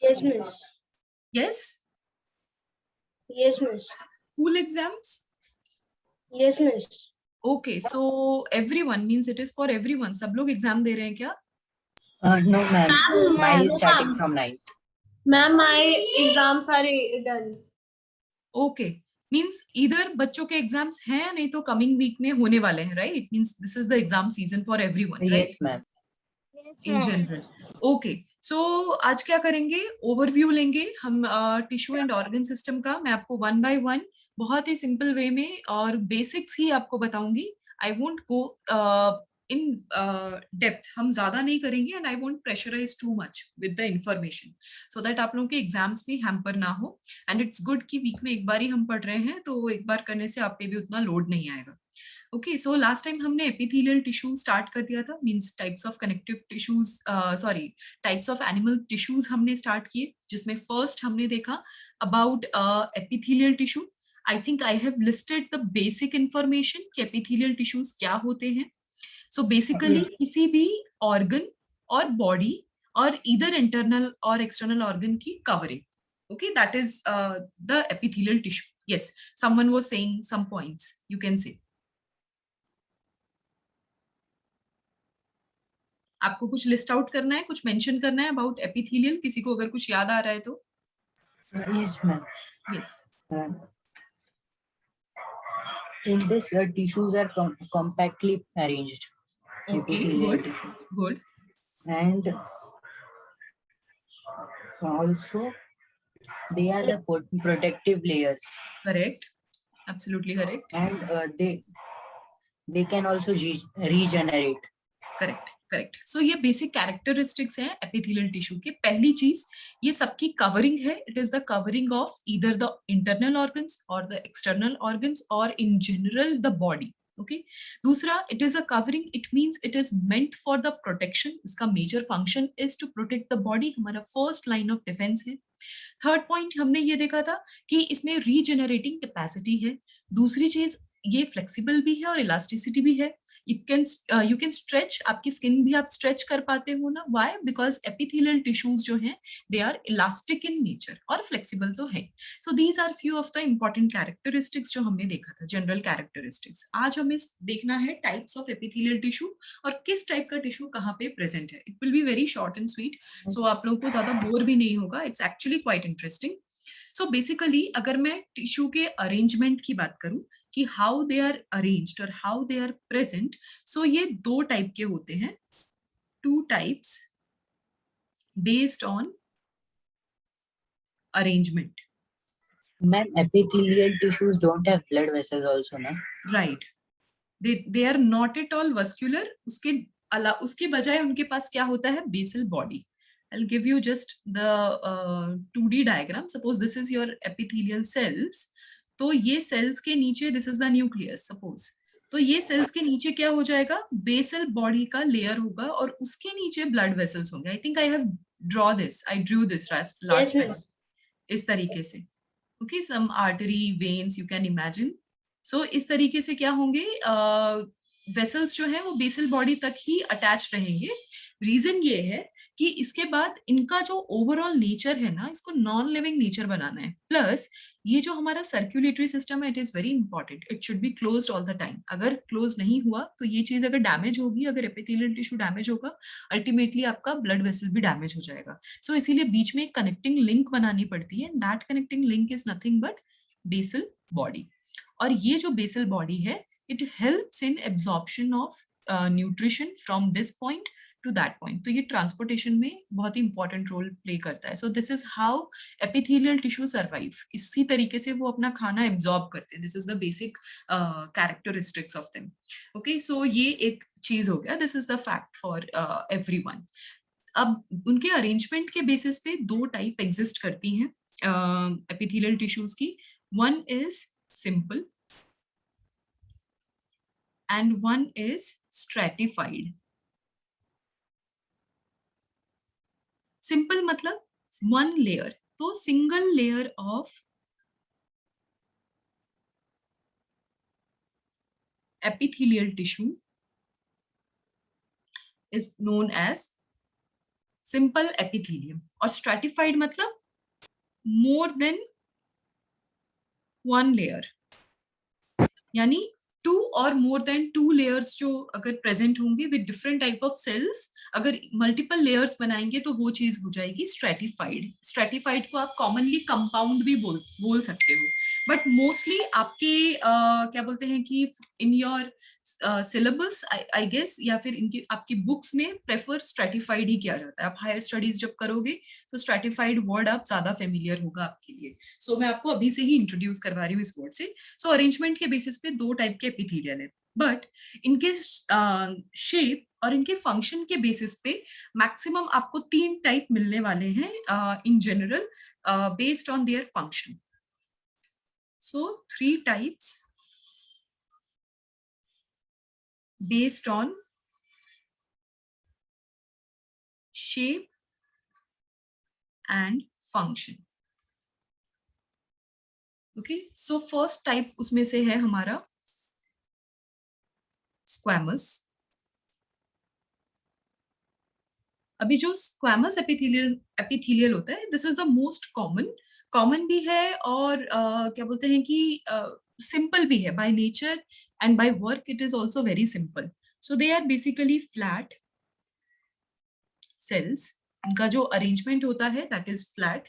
Yes, miss. Yes? Yes, miss. School exams? Yes, miss. Okay, so everyone means it is for everyone. सब लोग exam दे रहे हैं क्या? No, ma'am. No, Mine ma'am. is starting from 9th. Ma'am, my exams are done. Okay, means either बच्चों के exams हैं नहीं तो कमिंग वीक में होने वाले हैं, right? Means this is the exam season for everyone, right? Yes, ma'am. In general. Okay, so आज क्या करेंगे? ओवरव्यू लेंगे हम टिश्यू एंड ऑर्गन सिस्टम का. मैं आपको वन बाय वन बहुत ही सिंपल वे में और बेसिक्स ही आपको बताऊंगी. I won't go in depth, हम ज्यादा नहीं करेंगे and I won't pressurise too much with the information so that आप लोगों के एग्जाम्स भी हैम्पर ना हो. एंड इट्स गुड कि वीक में एक बार ही हम पढ़ रहे हैं तो एक बार करने से आप पे भी उतना लोड नहीं आएगा. ओके, सो लास्ट टाइम हमने एपिथेलियल टिश्यू स्टार्ट कर दिया था, means types of connective tissues, sorry types of animal tissues हमने स्टार्ट किए, जिसमें फर्स्ट हमने देखा about epithelial tissue. I think I have listed the basic information कि एपिथेलियल टिश्यूज क्या होते हैं. सो बेसिकली किसी भी ऑर्गन और बॉडी और इधर इंटरनल और एक्सटर्नल ऑर्गन की covering. Okay, that is the epithelial tissue. Yes, someone was saying some points. You can say. आपको कुछ लिस्ट आउट करना है, कुछ मेंशन करना है अबाउट एपिथेलियल, किसी को अगर कुछ याद आ रहा है तो. Yes, ma'am. Yes. In this, tissues are compactly arranged. Okay, Epithelial good. tissue. Good. And also, they are the protective layers. Correct. Absolutely correct. And they can also regenerate. Correct correct. So ये basic characteristics हैं epithelial tissue के. पहली चीज, ये सबकी covering है. It is the covering of either the internal organs और the external organs और in general the body. Okay, दूसरा, it is a covering, it means it is meant for the protection. इसका major function is to protect the body, हमारा first line of defence है. Third point हमने ये देखा था कि इसमें रीजेनरेटिंग कैपेसिटी है. दूसरी चीज, ये फ्लेक्सिबल भी है और इलास्टिसिटी भी है. यू कैन स्ट्रेच, आपकी स्किन भी आप स्ट्रेच कर पाते हो ना. व्हाई? बिकॉज एपिथेलियल टिश्यूज जो हैं they are elastic in nature और फ्लेक्सिबल तो है. So these are few of the important characteristics जो हमने देखा था, जनरल कैरेक्टरिस्टिक्स. आज हमें देखना है टाइप्स ऑफ एपिथेलियल टिश्यू और किस टाइप का टिश्यू कहाँ पे प्रेजेंट है. It will be very short and sweet, so आप लोगों को ज्यादा बोर भी नहीं होगा. It's actually quite interesting. So basically अगर मैं टिश्यू के अरेंजमेंट की बात करूं कि हाउ दे आर अरेंज्ड और how they are present, so ये दो टाइप के होते हैं. Two types based on arrangement. Ma'am, epithelial tissues don't have blood vessels also, na? Right, they are not at all vascular. उसके बजाय उनके पास क्या होता है? Basal body. I'll give you just the 2D diagram. Suppose this is your epithelial cells. तो ये cells के नीचे, this is the nucleus suppose. तो ये cells के नीचे क्या हो जाएगा? बेसल बॉडी का लेयर होगा और उसके नीचे ब्लड वेसल्स होंगे. I think I have drew this last time. इस तरीके से. Okay, some artery, veins, you can imagine. So इस तरीके से क्या होंगे? वेसल्स जो है वो बेसल बॉडी तक ही अटैच रहेंगे. रीजन ये है कि इसके बाद इनका जो ओवरऑल नेचर है ना, इसको नॉन लिविंग नेचर बनाना है. प्लस ये जो हमारा सर्कुलेटरी सिस्टम है, it is very important. It should be closed all the time. अगर क्लोज नहीं हुआ तो ये चीज अगर डैमेज होगी, अगर एपिथेलियल टिश्यू डैमेज होगा, अल्टीमेटली आपका ब्लड वेसल भी डैमेज हो जाएगा. सो इसीलिए बीच में एक कनेक्टिंग लिंक बनानी पड़ती है. That connecting link is nothing but basal body. और ये जो बेसल बॉडी है, it helps in absorption of nutrition from this point to that point. तो ये ट्रांसपोर्टेशन में बहुत ही इंपॉर्टेंट रोल प्ले करता है. So this is how epithelial tissue survive. इसी तरीके से वो अपना खाना एब्जॉर्ब करते हैं. This is the basic characteristics of them. Okay, so ये एक चीज हो गया. This is the fact for everyone. अब उनके अरेंजमेंट के बेसिस पे दो टाइप एग्जिस्ट करती हैं एपिथेलियल टिश्यूज की. One is simple and one is stratified. Simple मतलब one layer. तो single layer of epithelial tissue is known as simple epithelium, और स्ट्रैटिफाइड मतलब मोर देन वन लेयर, यानी 2 और मोर देन 2 लेयर्स जो अगर प्रेजेंट होंगे with different type of cells, अगर मल्टीपल लेयर्स बनाएंगे तो वो चीज हो जाएगी स्ट्रेटिफाइड। स्ट्रेटिफाइड को आप कॉमनली कंपाउंड भी बोल सकते हो, बट मोस्टली आपके क्या बोलते हैं कि in your syllabus I guess, या फिर इनकी आपकी बुक्स में प्रेफर स्ट्रेटिफाइड ही किया जाता है। आप हायर स्टडीज जब करोगे तो स्ट्रेटिफाइड वर्ड आप ज्यादा फेमिलियर होगा आपके लिए। सो मैं आपको अभी से ही इंट्रोड्यूस करवा रही हूँ इस वर्ड से। सो अरेंजमेंट के बेसिस पे 2 टाइप के एपिथेलियल है, बट इनके शेप और इनके फंक्शन के बेसिस पे मैक्सिमम आपको 3 टाइप मिलने वाले हैं in general, based on their function. So 3 types based on shape and function. Okay, so first type उसमें से है हमारा squamous. अभी जो squamous epithelial होता है, this is the most common भी है, और क्या बोलते हैं कि simple भी है by nature, and by work it is also very simple. So they are basically flat cells. इनका जो arrangement होता है that is flat,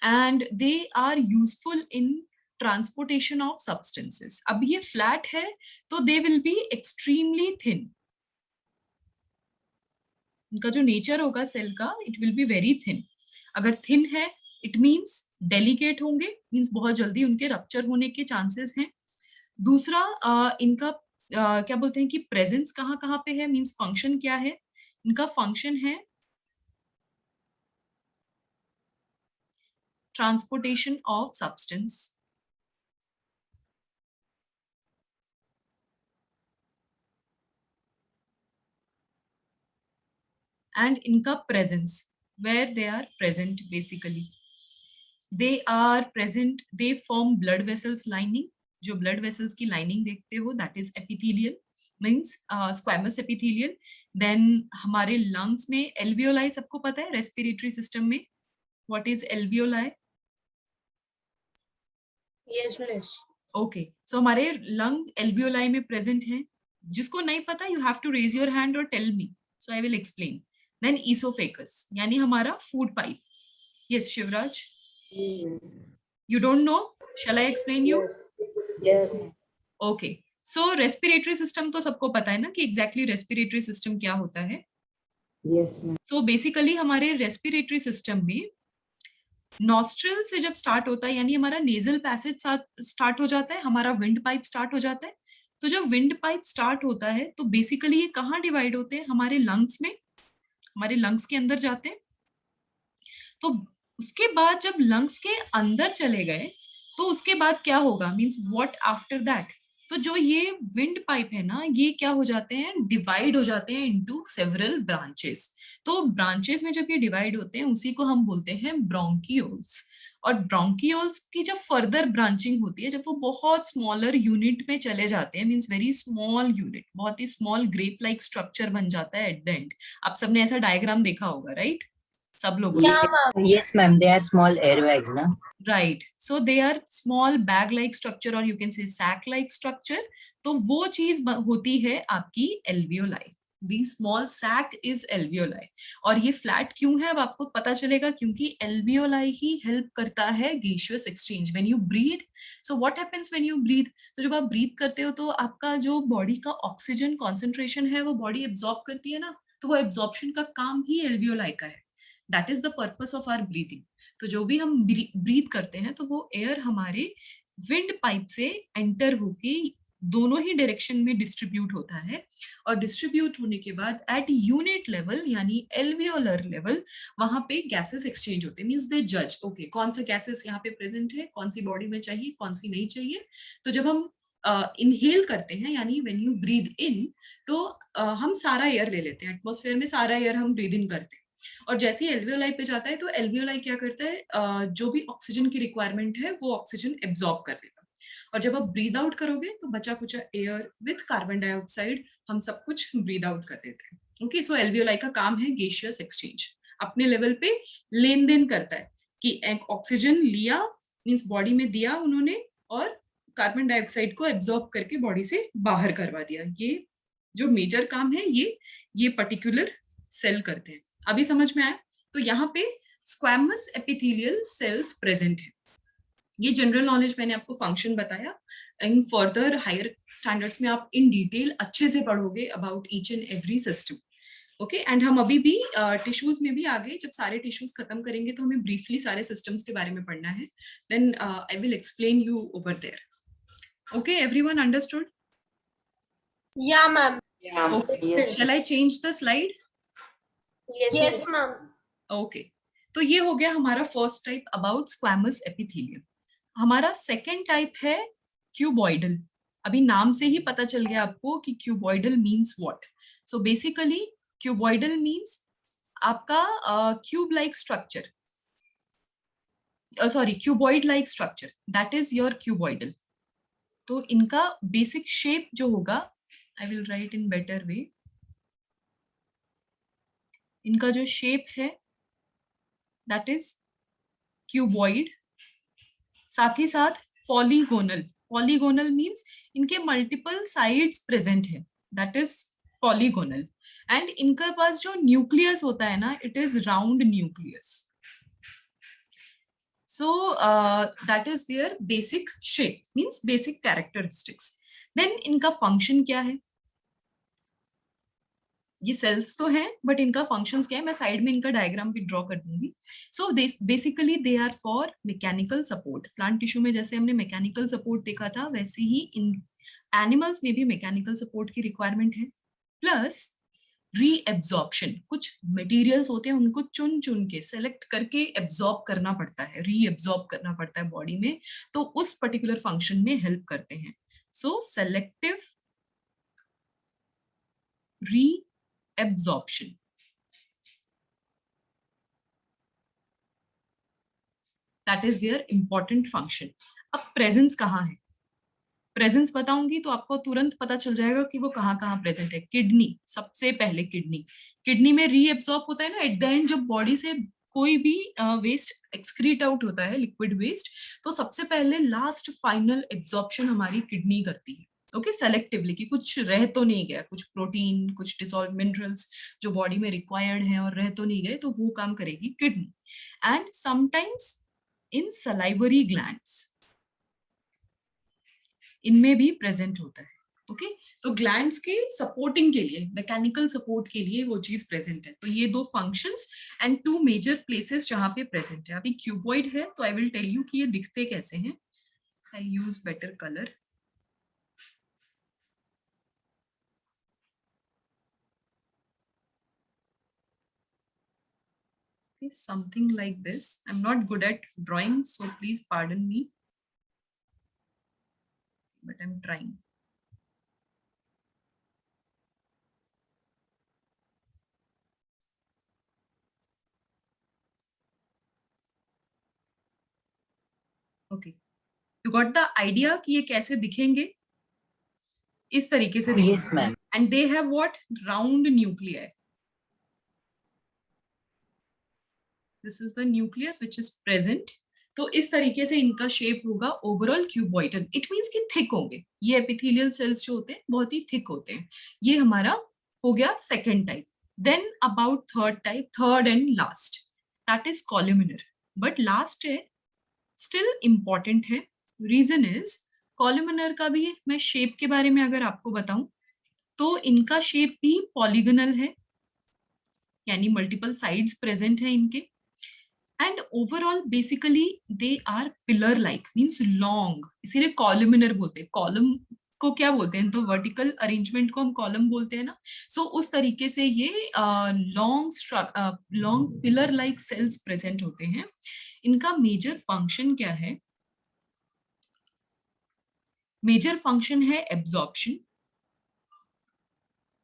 and they are useful in transportation of substances. अब ये flat है तो they will be extremely thin. इनका जो nature होगा सेल का, it will be very thin. अगर thin है it means delicate होंगे, means बहुत जल्दी उनके rupture होने के chances हैं. दूसरा इनका क्या बोलते हैं कि प्रेजेंस कहाँ कहाँ पे है, मींस फंक्शन क्या है, इनका फंक्शन है ट्रांसपोर्टेशन ऑफ सब्सटेंस, एंड इनका presence where they are present, basically they are present, they form blood vessels lining. जो ब्लड वेसल्स की लाइनिंग देखते हो that is epithelial, means squamous epithelial. Then हमारे लंग्स में एल्वियोलाई सबको पता है, रेस्पिरेटरी सिस्टम में what is alveoli? Yes, miss. Okay, so हमारे लंग एल्वियोलाई में प्रेजेंट हैं. जिसको नहीं पता you have to raise your hand और tell me, so I will explain. Then oesophagus यानी हमारा food pipe. Yes Shivraj, you don't know, shall I explain you? Yes. Okay, so respiratory system तो सबको पता है ना कि एग्जैक्टली रेस्पिरेटरी सिस्टम क्या होता है. Yes, ma'am. सो बेसिकली हमारे रेस्पिरेटरी सिस्टम में नॉस्ट्रल से जब स्टार्ट होता है, यानी हमारा नेजल पैसेज स्टार्ट हो जाता है, हमारा विंड पाइप स्टार्ट हो जाता है. तो जब विंड पाइप स्टार्ट होता है तो बेसिकली ये कहाँ डिवाइड होते हैं? हमारे लंग्स में, हमारे लंग्स के अंदर जाते हैं. तो उसके बाद जब लंग्स के अंदर चले गए तो उसके बाद क्या होगा, मीन्स व्हाट आफ्टर दैट? तो जो ये विंड पाइप है ना, ये क्या हो जाते हैं, डिवाइड हो जाते हैं इनटू सेवरल ब्रांचेस. तो ब्रांचेस में जब ये डिवाइड होते हैं उसी को हम बोलते हैं ब्रोंकियोल्स. और ब्रोंकियोल्स की जब फर्दर ब्रांचिंग होती है, जब वो बहुत स्मॉलर यूनिट में चले जाते हैं, मीन्स वेरी स्मॉल यूनिट, बहुत ही स्मॉल ग्रेप लाइक स्ट्रक्चर बन जाता है एट द एंड. आप सबने ऐसा डायग्राम देखा होगा, राइट? सब लोगों ने. Yeah, ma'am. Yes, ma'am. They are small airbags, na? Right. So they are small bag-like structure, or you can say sac-like structure. तो वो चीज होती है आपकी alveoli. The small sac is alveoli. और ये flat क्यों है अब आपको पता चलेगा, क्योंकि alveoli ही help करता है gaseous exchange. When you breathe, so what happens when you breathe? तो जब आप breathe करते हो तो आपका जो body का oxygen concentration है वो body absorb करती है ना, तो वो absorption का काम ही alveoli का है. That is the purpose of our breathing. तो जो भी हम ब्रीथ करते हैं तो वो एयर हमारे विंड पाइप से एंटर होके दोनों ही डायरेक्शन में डिस्ट्रीब्यूट होता है, और डिस्ट्रीब्यूट होने के बाद एट यूनिट लेवल यानी एल्वियोलर लेवल वहां पे गैसेस एक्सचेंज होते हैं. मींस दे जज, ओके कौन से गैसेस यहाँ पे प्रेजेंट है, कौन सी बॉडी में चाहिए, कौन सी नहीं चाहिए. तो जब हम इनहेल करते हैं, यानी व्हेन यू ब्रीथ इन, तो हम सारा एयर ले लेते हैं, एटमॉस्फेयर में सारा एयर हम ब्रीथ इन करते हैं. और जैसे ही एल्वियोलाई पे जाता है तो एल्वियोलाई क्या करता है, जो भी ऑक्सीजन की रिक्वायरमेंट है वो ऑक्सीजन एब्जॉर्ब कर लेगा. और जब आप ब्रीद आउट करोगे तो बचा कुचा एयर विद कार्बन डाइऑक्साइड हम सब कुछ ब्रीद आउट कर देते हैं. ओके, सो एल्वियोलाई का काम है गेशियस एक्सचेंज. अपने लेवल पे लेन देन करता है कि एक ऑक्सीजन लिया मींस बॉडी में दिया उन्होंने और कार्बन डाइऑक्साइड को एब्जॉर्ब करके बॉडी से बाहर करवा दिया। ये जो मेजर काम है ये पर्टिकुलर सेल करते हैं। अभी समझ में आया? तो यहाँ पे स्क्वैमस एपिथेलियल सेल्स प्रेजेंट है। ये जनरल नॉलेज मैंने आपको फंक्शन बताया। इन फर्दर हायर स्टैंडर्ड्स में आप इन डिटेल अच्छे से पढ़ोगे about each and every system. Okay, and हम अभी भी टिश्यूज में भी आगे जब सारे टिश्यूज खत्म करेंगे तो हमें ब्रीफली सारे सिस्टम्स के बारे में पढ़ना है। Then I will explain you over there. Okay, everyone understood? Yeah, ma'am. Yes. Shall I change the slide? Yes, ma'am. Okay, तो ये हो गया हमारा first type about squamous epithelium. हमारा सेकेंड टाइप है क्यूबॉइडल। अभी नाम से ही पता चल गया आपको कि cuboidal means what. So basically cuboidal means आपका cube like structure, sorry cuboid like structure, that is your cuboidal. तो इनका बेसिक शेप जो होगा, I will write in better way, इनका जो शेप है दैट इज क्यूबॉइड, साथ ही साथ पॉलीगोनल। पॉलीगोनल मीन्स इनके मल्टीपल साइड्स प्रेजेंट है, दैट इज पॉलीगोनल। एंड इनके पास जो न्यूक्लियस होता है ना, it is round nucleus. So that is their basic shape, means basic characteristics. Then इनका फंक्शन क्या है? ये सेल्स तो हैं बट इनका फंक्शंस क्या है, मैं साइड में इनका डायग्राम भी ड्रॉ कर दूंगी। So basically they are for mechanical support. Plant tissue में जैसे हमने मैकेनिकल सपोर्ट देखा था, वैसे ही इन एनिमल्स में भी मैकेनिकल सपोर्ट की रिक्वायरमेंट है। प्लस रीएब्जॉर्प्शन, कुछ मटेरियल्स होते हैं उनको चुन चुन के सेलेक्ट करके एब्जॉर्ब करना पड़ता है, रीएब्जॉर्ब करना पड़ता है बॉडी में, तो उस पर्टिकुलर फंक्शन में हेल्प करते हैं। So selective reabsorption, that is their important function. अब प्रेजेंस कहाँ है? प्रेजेंस बताऊंगी तो आपको तुरंत पता चल जाएगा कि वो कहाँ कहाँ प्रेजेंट है। किडनी, सबसे पहले किडनी। किडनी में रीएब्सॉर्ब होता है ना एट द एंड, जब बॉडी से कोई भी वेस्ट एक्सक्रीट आउट होता है, लिक्विड वेस्ट, तो सबसे पहले लास्ट फाइनल एब्जॉर्प्शन हमारी किडनी करती है। ओके, सेलेक्टिवली, कि कुछ रह तो नहीं गया, कुछ प्रोटीन, कुछ डिसॉल्व मिनरल्स जो बॉडी में रिक्वायर्ड है और रह तो नहीं गए, तो वो काम करेगी kidney. And sometimes in salivary glands, इनमें भी प्रेजेंट होता है। ओके, तो ग्लैंड्स के सपोर्टिंग के लिए, मैकेनिकल सपोर्ट के लिए वो चीज प्रेजेंट है। तो ये दो functions and two major places जहां पे प्रेजेंट है। अभी क्यूबॉइड है तो आई विल टेल यू कि ये दिखते कैसे हैं। I use better colour. Something like this. I'm not good at drawing, so please pardon me, but I'm trying. Okay, you got the idea कि ये कैसे दिखेंगे? इस तरीके से दिखेंगे। Yes, ma'am. And they have what? Round nuclei. This is the nucleus which is present. तो इस तरीके से इनका शेप होगा ओवरऑल क्यूबॉइडल। इट मीन्स कि थिक होंगे। ये एपिथेलियल सेल्स जो होते हैं बहुत ही थिक होते हैं। ये हमारा हो गया second type. Then about third type, third and last, that is columnar. But last है स्टिल इंपॉर्टेंट है। रीजन इज, कॉलुमिनर का भी मैं शेप के बारे में अगर आपको बताऊं तो इनका शेप भी पॉलीगोनल है, यानी मल्टीपल साइड्स प्रेजेंट है इनके। And overall basically they are pillar like, means long, इसीलिए कॉलुमिनर बोलते हैं। कॉलम को क्या बोलते हैं? तो वर्टिकल अरेंजमेंट को हम कॉलम बोलते हैं ना। सो उस तरीके से ये long pillar like cells present होते हैं। इनका मेजर फंक्शन क्या है? मेजर फंक्शन है एब्जॉर्प्शन,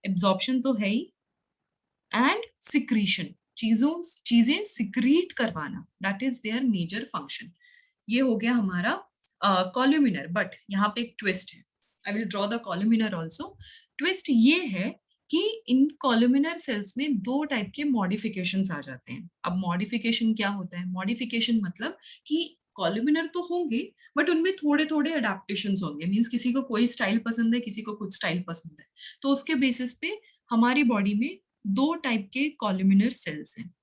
एब्जॉर्प्शन तो है ही, एंड सिक्रीशन, चीजें सिक्रीट करवाना, that is their major function. ये हो गया हमारा कॉलुमिनर। बट यहाँ पे एक ट्विस्ट है। I will draw the columnar also. Twist ये है कि इन कॉलुमिनर सेल्स में 2 टाइप के मॉडिफिकेशंस आ जाते हैं। अब मॉडिफिकेशन क्या होता है? मॉडिफिकेशन मतलब कि कॉलुमिनर तो होंगे बट उनमें थोड़े थोड़े अडेप्टेशंस होंगे। मींस किसी को कोई स्टाइल पसंद है, किसी को कुछ स्टाइल पसंद है, तो उसके बेसिस पे हमारी बॉडी में 2 टाइप के कॉलुमिनर सेल्स हैं,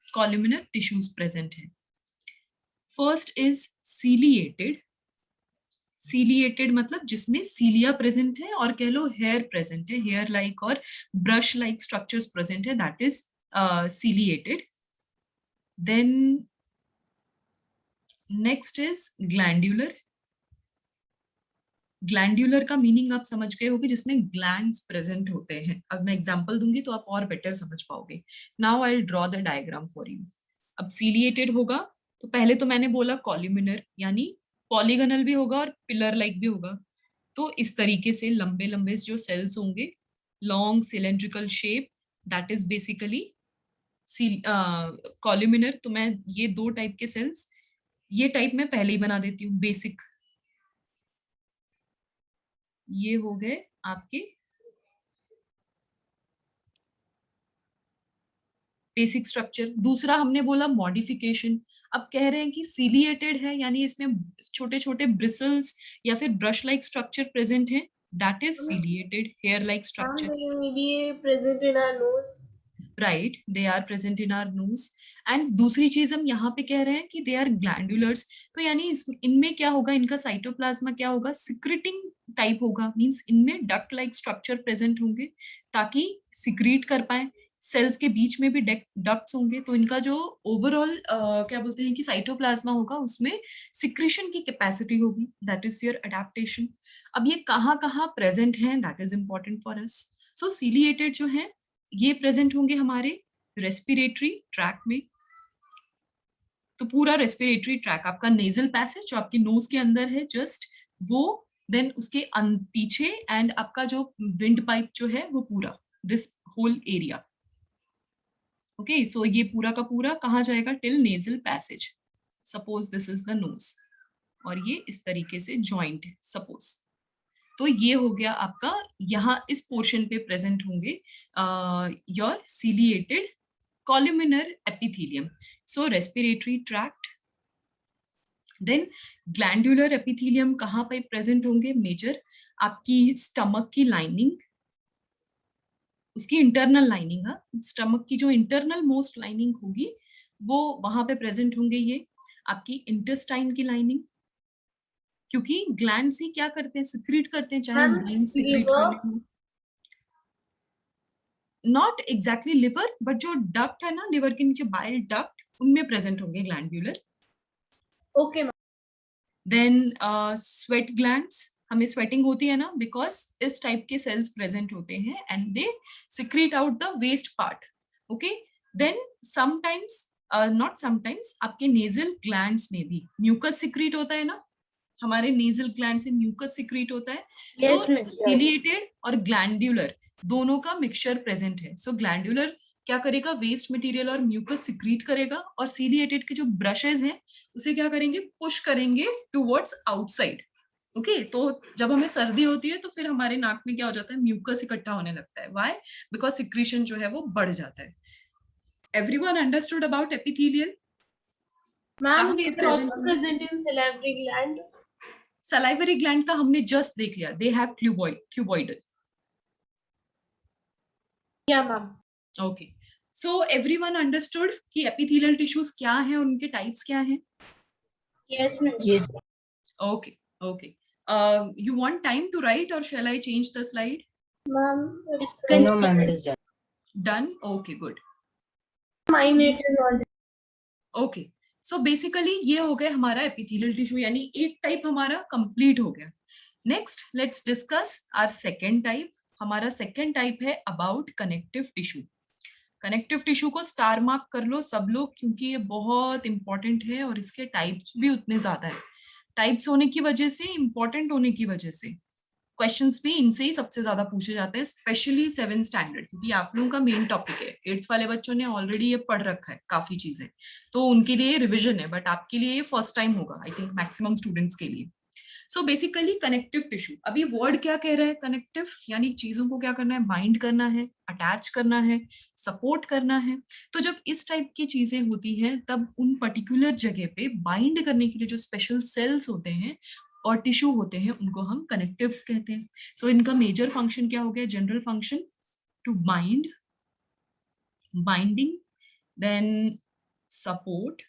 कॉलुमिनर टिश्यूज प्रेजेंट हैं। First is ciliated. सीलिएटेड मतलब जिसमें सीलिया प्रेजेंट है और कह लो हेयर प्रेजेंट है, हेयर लाइक और ब्रश लाइक स्ट्रक्चर्स प्रेजेंट है, that is ciliated. Then next is glandular. Glandular का मीनिंग आप समझ गए होंगे, जिसमें ग्लैंड्स प्रेजेंट होते हैं। अब मैं एग्जांपल दूंगी तो आप और बेटर समझ पाओगे। Now I will draw the diagram for you. अब सीलिएटेड होगा तो पहले तो मैंने बोला कॉलुमिनर, यानी पॉलीगनल भी होगा और पिलर लाइक भी होगा। तो इस तरीके से लंबे लंबे जो सेल्स होंगे, long cylindrical shape, that is basically columnar. तो मैं ये 2 टाइप के सेल्स, ये टाइप मैं पहले ही बना देती हूँ बेसिक। ये हो गए आपके बेसिक स्ट्रक्चर। दूसरा हमने बोला मॉडिफिकेशन। अब कह रहे हैं कि सीलिएटेड है यानी इसमें छोटे छोटे ब्रिसल्स या फिर ब्रश लाइक स्ट्रक्चर प्रेजेंट है, that is ciliated hair like structure. maybe present in our nose. Right, they are present in our nose. And दूसरी चीज हम यहाँ पे कह रहे हैं कि दे आर ग्लैंडुलर्स। तो यानी इनमें क्या होगा, इनका साइटोप्लाज्मा क्या होगा, सिक्रेटिंग टाइप होगा। मींस इनमें डक्ट लाइक स्ट्रक्चर प्रेजेंट होंगे ताकि सिक्रीट कर पाए। सेल्स के बीच में भी डक्ट्स होंगे, तो इनका जो ओवरऑल क्या बोलते हैं कि साइटोप्लाज्मा होगा, उसमें सिक्रेशन की कैपेसिटी होगी, दैट इज योर अडेप्टेशन। अब ये कहाँ कहाँ प्रेजेंट है, that is important for us. So ciliated जो है ये प्रेजेंट होंगे हमारे रेस्पिरेटरी ट्रैक में। तो पूरा रेस्पिरेटरी ट्रैक आपका नेजल पैसेज जो आपके नोज के अंदर है जस्ट वो, देन उसके पीछे एंड आपका जो विंड पाइप जो है वो पूरा, this whole area. Okay, so ये पूरा का पूरा कहाँ जाएगा, till nasal passage. Suppose this is the nose और ये इस तरीके से जॉइंट है सपोज। तो ये हो गया आपका, यहाँ इस पोर्शन पे प्रेजेंट होंगे your ciliated columnar epithelium. So respiratory tract. Then glandular epithelium कहाँ पे प्रेजेंट होंगे, मेजर आपकी स्टमक की लाइनिंग, उसकी इंटरनल लाइनिंग, स्टमक की जो इंटरनल मोस्ट लाइनिंग होगी वो वहां पे प्रेजेंट होंगे। ये आपकी इंटेस्टाइन की लाइनिंग, क्योंकि ग्लैंड से क्या करते हैं, सिक्रीट करते हैं, चाहे एंजाइम सिक्रीट कर लें। नॉट एग्जैक्टली लिवर, बट जो डक्ट है ना लिवर के नीचे, बाइल डक्ट, उनमें प्रेजेंट होंगे glandular. Okay. Then sweat glands, हमें स्वेटिंग होती है ना, बिकॉज इस टाइप के सेल्स प्रेजेंट होते हैं and they secrete out the waste part. Okay, then sometimes not sometimes आपके नेजल ग्लैंड्स में भी म्यूकस सिक्रीट होता है ना, हमारे नेजल ग्लैंड से म्यूकस सिक्रीट होता है। Yes, तो ma'am. सीलिएटेड और ग्लैंडुलर दोनों का मिक्सचर प्रेजेंट है। सो ग्लैंडुलर क्या करेगा, वेस्ट मटेरियल और म्यूकस सिक्रीट करेगा, और सीलिएटेड के जो ब्रशेस हैं उसे क्या करेंगे, पुश करेंगे टुवर्ड्स आउटसाइड। ओके, तो जब हमें सर्दी होती है तो फिर हमारे नाक में क्या हो जाता है, म्यूकस इकट्ठा होने लगता है। व्हाई? बिकॉज सिक्रीशन जो है वो बढ़ जाता है। Everyone understood about epithelial? Ma'am, they are also present in salivary gland. Salivary gland का हमने जस्ट देख लिया, they have cuboidal. Yeah, ma'am. Okay, so everyone understood कि एपिथेलियल टिश्यूज क्या हैं, उनके टाइप्स क्या हैं? Yes, ma'am. Yes. Okay okay, you want time to write or shall I change the slide? Ma'am, No, ma'am, it is done. Done? Okay, good. mine it is already. Okay, so basically ये हो गया हमारा epithelial tissue, यानी एक type हमारा complete हो गया। Next let's discuss our second type. हमारा सेकेंड टाइप है about connective tissue. Connective tissue को स्टार मार्क कर लो सब लोग, क्योंकि ये बहुत इंपॉर्टेंट है और इसके टाइप्स भी उतने ज्यादा है। टाइप्स होने की वजह से, इंपॉर्टेंट होने की वजह से क्वेश्चंस भी इनसे ही सबसे ज्यादा पूछे जाते हैं, स्पेशली 7th स्टैंडर्ड, क्योंकि आप लोगों का मेन टॉपिक है। 8th वाले बच्चों ने ऑलरेडी ये पढ़ रखा है काफी चीजें, तो उनके लिए रिविजन है, बट आपके लिए ये फर्स्ट टाइम होगा आई थिंक मैक्सिमम स्टूडेंट्स के लिए। सो बेसिकली कनेक्टिव टिश्यू, अभी वर्ड क्या कह रहा है, कनेक्टिव, यानी चीजों को क्या करना है, बाइंड करना है, अटैच करना है, सपोर्ट करना है। तो जब इस टाइप की चीजें होती हैं तब उन पर्टिकुलर जगह पे बाइंड करने के लिए जो स्पेशल सेल्स होते हैं और टिश्यू होते हैं उनको हम कनेक्टिव कहते हैं। सो इनका मेजर फंक्शन क्या हो गया, general function to bind, binding, then support,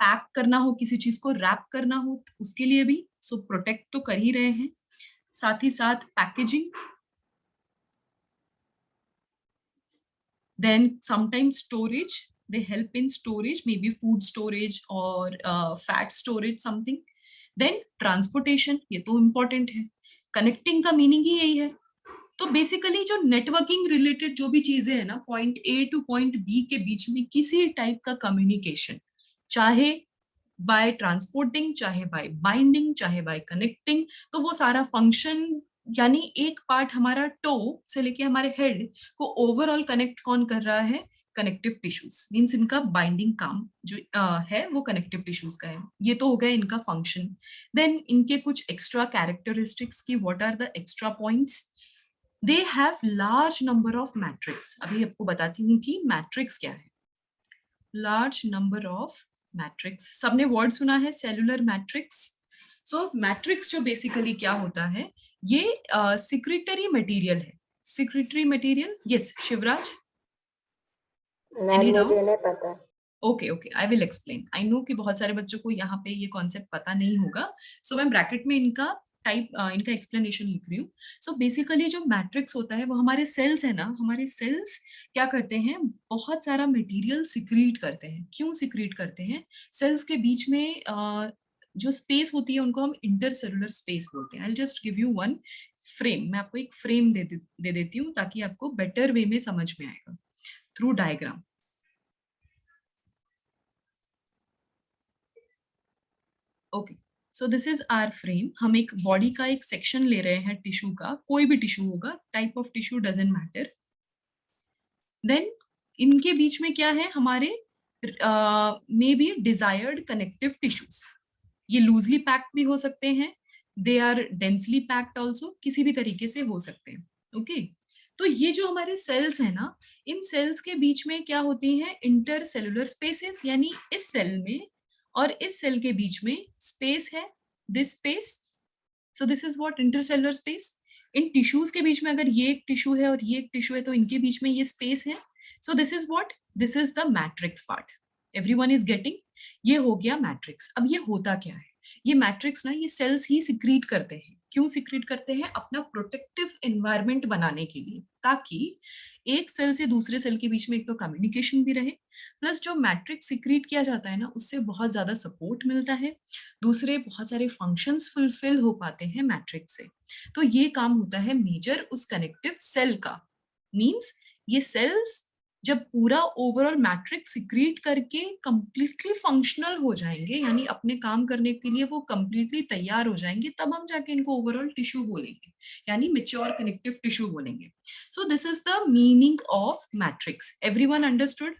pack करना हो किसी चीज को, रैप करना हो तो उसके लिए भी, सो प्रोटेक्ट तो कर ही रहे हैं, साथ ही साथ packaging, then sometimes storage, they help in storage, maybe food storage or fat storage something, then transportation, ये तो important है, connecting का meaning ही यही है। तो बेसिकली जो नेटवर्किंग रिलेटेड जो भी चीजें है ना, point A to point B के बीच में किसी टाइप का कम्युनिकेशन, चाहे बाय ट्रांसपोर्टिंग, चाहे बाय बाइंडिंग, चाहे बाय कनेक्टिंग, तो वो सारा फंक्शन, यानी एक पार्ट हमारा टो से लेके हमारे हेड को ओवरऑल कनेक्ट कौन कर रहा है, कनेक्टिव टिश्यूज, मींस इनका बाइंडिंग काम जो है वो कनेक्टिव टिश्यूज का है। ये तो हो गया इनका फंक्शन। देन इनके कुछ एक्स्ट्रा कैरेक्टरिस्टिक्स की, what are the extra points, they have large number of matrix. अभी आपको बताती हूँ कि मैट्रिक्स क्या है। लार्ज नंबर ऑफ मैट्रिक्स, सबने वर्ड सुना है सेलुलर मैट्रिक्स। सो मैट्रिक्स जो बेसिकली क्या होता है, ये सिक्रेटरी मटेरियल है, secretory material. Yes Shivraj, ma'am मुझे नहीं पता। Okay okay, I will explain. I know कि बहुत सारे बच्चों को यहाँ पे ये कॉन्सेप्ट पता नहीं होगा, सो मैं ब्रैकेट में इनका इनका एक्सप्लेनेशन लिख रही हूँ। सो बेसिकली जो मैट्रिक्स होता है वो हमारे सेल्स है ना, हमारे सेल्स क्या करते हैं, बहुत सारा मटेरियल सिक्रीट करते हैं। क्यों सिक्रीट करते हैं, सेल्स के बीच में जो स्पेस होती है उनको हम इंटरसेलुलर स्पेस बोलते हैं। I just give you one frame, मैं आपको एक फ्रेम दे देती हूँ ताकि आपको बेटर वे में समझ में आएगा through diagram. Okay, so this is our frame. हम एक बॉडी का एक सेक्शन ले रहे हैं टिश्यू का, कोई भी टिश्यू होगा, type of tissue doesn't matter. Then इनके बीच में क्या है, हमारे may be desired connective tissues. ये लूजली पैक्ड भी हो सकते हैं, they are densely packed also, किसी भी तरीके से हो सकते हैं। ओके, तो ये जो हमारे सेल्स है ना, इन सेल्स के बीच में क्या होती हैं, इंटरसेलुलर स्पेसेस, यानी इस सेल में और इस सेल के बीच में स्पेस है, this space. So this is what intercellular space. In tissues के बीच में अगर ये एक टिश्यू है और ये एक टिश्यू है तो इनके बीच में ये स्पेस है। So this is what, this is the matrix part. Everyone is getting, ये हो गया मैट्रिक्स। अब ये होता क्या है, ये मैट्रिक्स ना, ये सेल्स ही सिक्रीट करते हैं। क्यों सिक्रीट करते हैं, अपना प्रोटेक्टिव एनवायरनमेंट बनाने के लिए, ताकि एक सेल से दूसरे सेल के बीच में एक तो कम्युनिकेशन भी रहे, प्लस जो मैट्रिक्स सिक्रीट किया जाता है ना, उससे बहुत ज्यादा सपोर्ट मिलता है, दूसरे बहुत सारे फंक्शंस फुलफिल हो पाते हैं मैट्रिक्स से। तो ये काम होता है मेजर उस कनेक्टिव सेल का। मींस ये सेल्स जब पूरा ओवरऑल मैट्रिक्स सिक्रीट करके कंप्लीटली फंक्शनल हो जाएंगे, यानी अपने काम करने के लिए वो कंप्लीटली तैयार हो जाएंगे, तब हम जाके इनको ओवरऑल टिश्यू बोलेंगे, यानी मैच्योर कनेक्टिव टिश्यू बोलेंगे। सो this is the meaning of matrix. Everyone understood?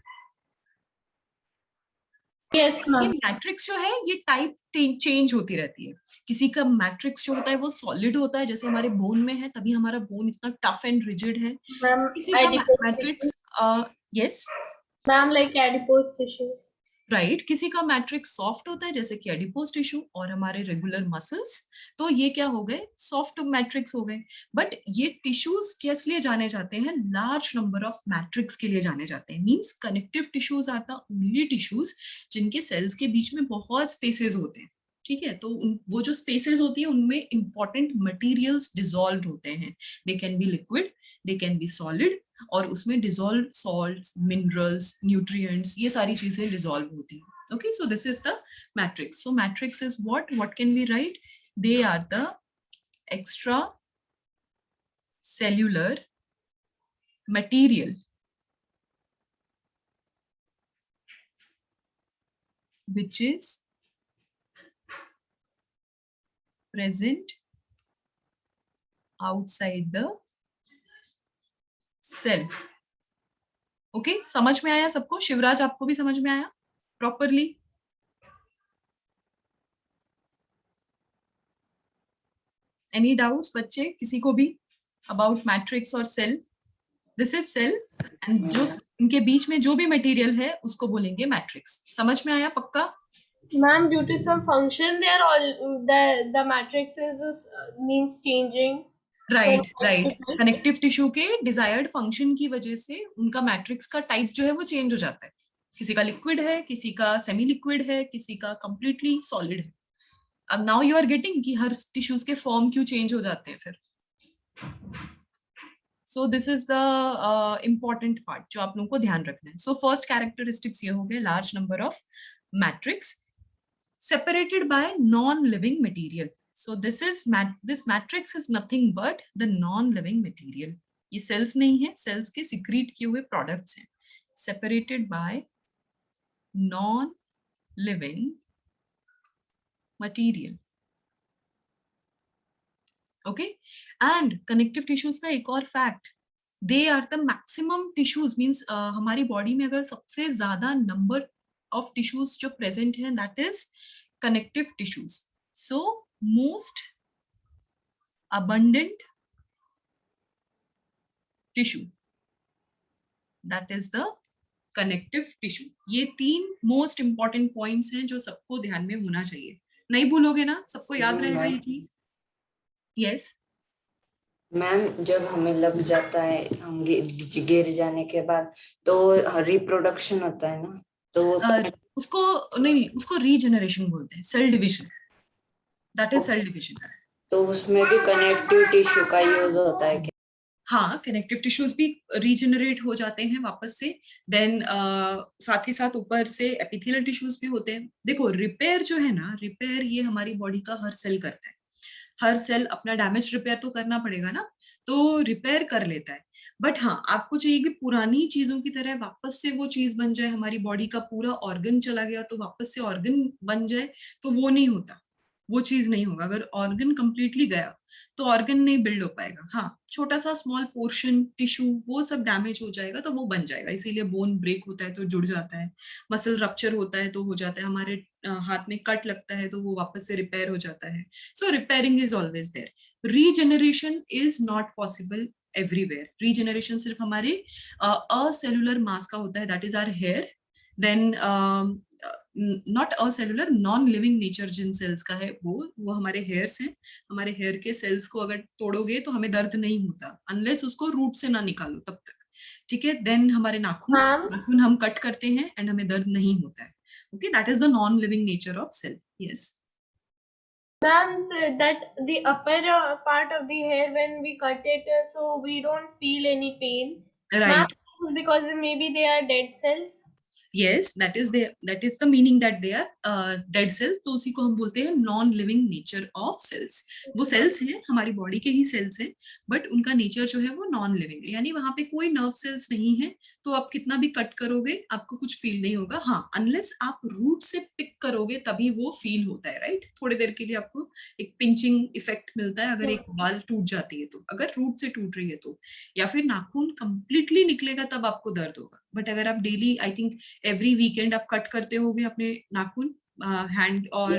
Yes ये मैम। मैट्रिक्स जो है ये टाइप चेंज होती रहती है। किसी का मैट्रिक्स जो होता है वो सॉलिड होता है, जैसे हमारे बोन में है, तभी हमारा बोन इतना टफ एंड रिजिड है। मैम किसी का matrix, yes ma'am like adipose tissue. Right, किसी का मैट्रिक्स सॉफ्ट होता है जैसे कि एडिपोज टिश्यू और हमारे रेगुलर मसल्स, तो ये क्या हो गए, सॉफ्ट मैट्रिक्स हो गए। बट ये टिश्यूज किस लिए जाने जाते हैं, लार्ज नंबर ऑफ मैट्रिक्स के लिए जाने जाते हैं। Means connective tissues are the only tissues जिनके सेल्स के बीच में बहुत स्पेसेस होते हैं। ठीक है, तो वो जो स्पेसेस होती है उनमें इंपॉर्टेंट मटेरियल्स डिसॉल्व होते हैं। They can be liquid, they can be solid, और उसमें डिसॉल्व सॉल्ट्स, मिनरल्स, न्यूट्रिएंट्स, ये सारी चीजें डिसॉल्व होती हैं। Okay, so this is the matrix. So matrix is what can we right, they are the extra cellular material which is present outside the cell. Okay, समझ में आया सबको? शिवराज आपको भी समझ में आया प्रॉपरली? एनी डाउट्स बच्चे, किसी को भी अबाउट मैट्रिक्स और cell? This is cell and जो इनके बीच में जो भी मटेरियल है उसको बोलेंगे मैट्रिक्स। समझ में आया पक्का? Ma'am, due to some function, they are all the matrix is means changing. Right So, right, connective tissue के डिजायर्ड फंक्शन की वजह से उनका मैट्रिक्स का टाइप जो है वो चेंज हो जाता है। किसी का लिक्विड है, किसी का सेमी लिक्विड है, किसी का कंप्लीटली सॉलिड है। अब नाउ यू आर गेटिंग कि हर टिश्यूज के फॉर्म क्यों चेंज हो जाते हैं फिर। सो this is the important part जो आप लोगों को ध्यान रखना है। सो फर्स्ट कैरेक्टरिस्टिक्स ये हो गए, large number of matrix separated by non-living material. So this matrix is nothing but the non-living material. ये cells नहीं है, cells के secrete किए हुए products हैं, separated by non-living material. Okay, and connective tissues का एक और fact, they are the maximum tissues, means हमारी body में अगर सबसे ज्यादा number of tissues जो present हैं, that is connective tissues. So most abundant tissue, that is the connective tissue. ये 3 most important points हैं जो सबको ध्यान में होना चाहिए। नहीं भूलोगे ना, सबको याद रहेगा ये चीज? यस मैम, जब हमें लग जाता है, हम गिर जाने के बाद तो रिप्रोडक्शन होता है ना, तो उसको नहीं, उसको रीजनरेशन बोलते हैं, cell division, that is cell division. तो उसमें भी कनेक्टिव टिश्यू का यूज होता है क्या? हाँ, कनेक्टिव टिश्यूज भी रीजनरेट हो जाते हैं वापस से। देन साथ ही साथ ऊपर से एपिथेलियल टिश्यूज भी होते हैं। देखो रिपेयर जो है ना, रिपेयर ये हमारी बॉडी का हर सेल करता है। हर सेल अपना डैमेज रिपेयर तो करना पड़ेगा ना, तो रिपेयर कर लेता है। बट हाँ, आपको चाहिए कि पुरानी चीजों की तरह वापस से वो चीज बन जाए, हमारी बॉडी का पूरा ऑर्गन चला गया तो वापस से ऑर्गन बन जाए, तो वो नहीं होता, वो चीज नहीं होगा। अगर ऑर्गन कंप्लीटली गया तो ऑर्गन नहीं बिल्ड हो पाएगा। हाँ, छोटा सा स्मॉल पोर्शन टिश्यू वो सब डैमेज हो जाएगा तो वो बन जाएगा। इसीलिए बोन ब्रेक होता है तो जुड़ जाता है, मसल रप्चर होता है तो हो जाता है, हमारे हाथ में कट लगता है तो वो वापस से रिपेयर हो जाता है। So repairing is always there. Regeneration is not possible everywhere. Regeneration सिर्फ हमारे असेलुलर मास का होता है, that is our hair. Then not acellular, non living nature जिन सेल्स का है वो हमारे हेयर्स हैं। हमारे हेयर के सेल्स को अगर तोड़ोगे तो हमें दर्द नहीं होता, अनलेस उसको रूट से ना निकालो तब तक, ठीक है। देन हमारे नाखून हम कट करते हैं एंड हमें दर्द नहीं होता है। Okay, that is the non living nature of cell. Yes Ma'am, that the upper part of the hair, when we cut it, so we don't feel any pain. Ma'am, right, this is because maybe they are dead cells. yes, that is the meaning that they are dead cells. तो उसी को हम बोलते हैं non living nature of cells. वो cells हैं, हमारी body के ही सेल्स हैं, बट उनका नेचर जो है वो नॉन लिविंग है, यानी वहां पे कोई नर्व सेल्स नहीं है। तो आप कितना भी कट करोगे आपको कुछ फील नहीं होगा। हाँ, अनलेस आप रूट से पिक करोगे तभी वो फील होता है, राइट। थोड़ी देर के लिए आपको एक पिंचिंग इफेक्ट मिलता है अगर एक बाल टूट जाती है तो, अगर रूट से टूट रही है तो, या फिर नाखून कंप्लीटली निकलेगा तब आपको दर्द होगा। बट अगर आप daily, I think every weekend आप कट करते होगे अपने नाखून हैंड और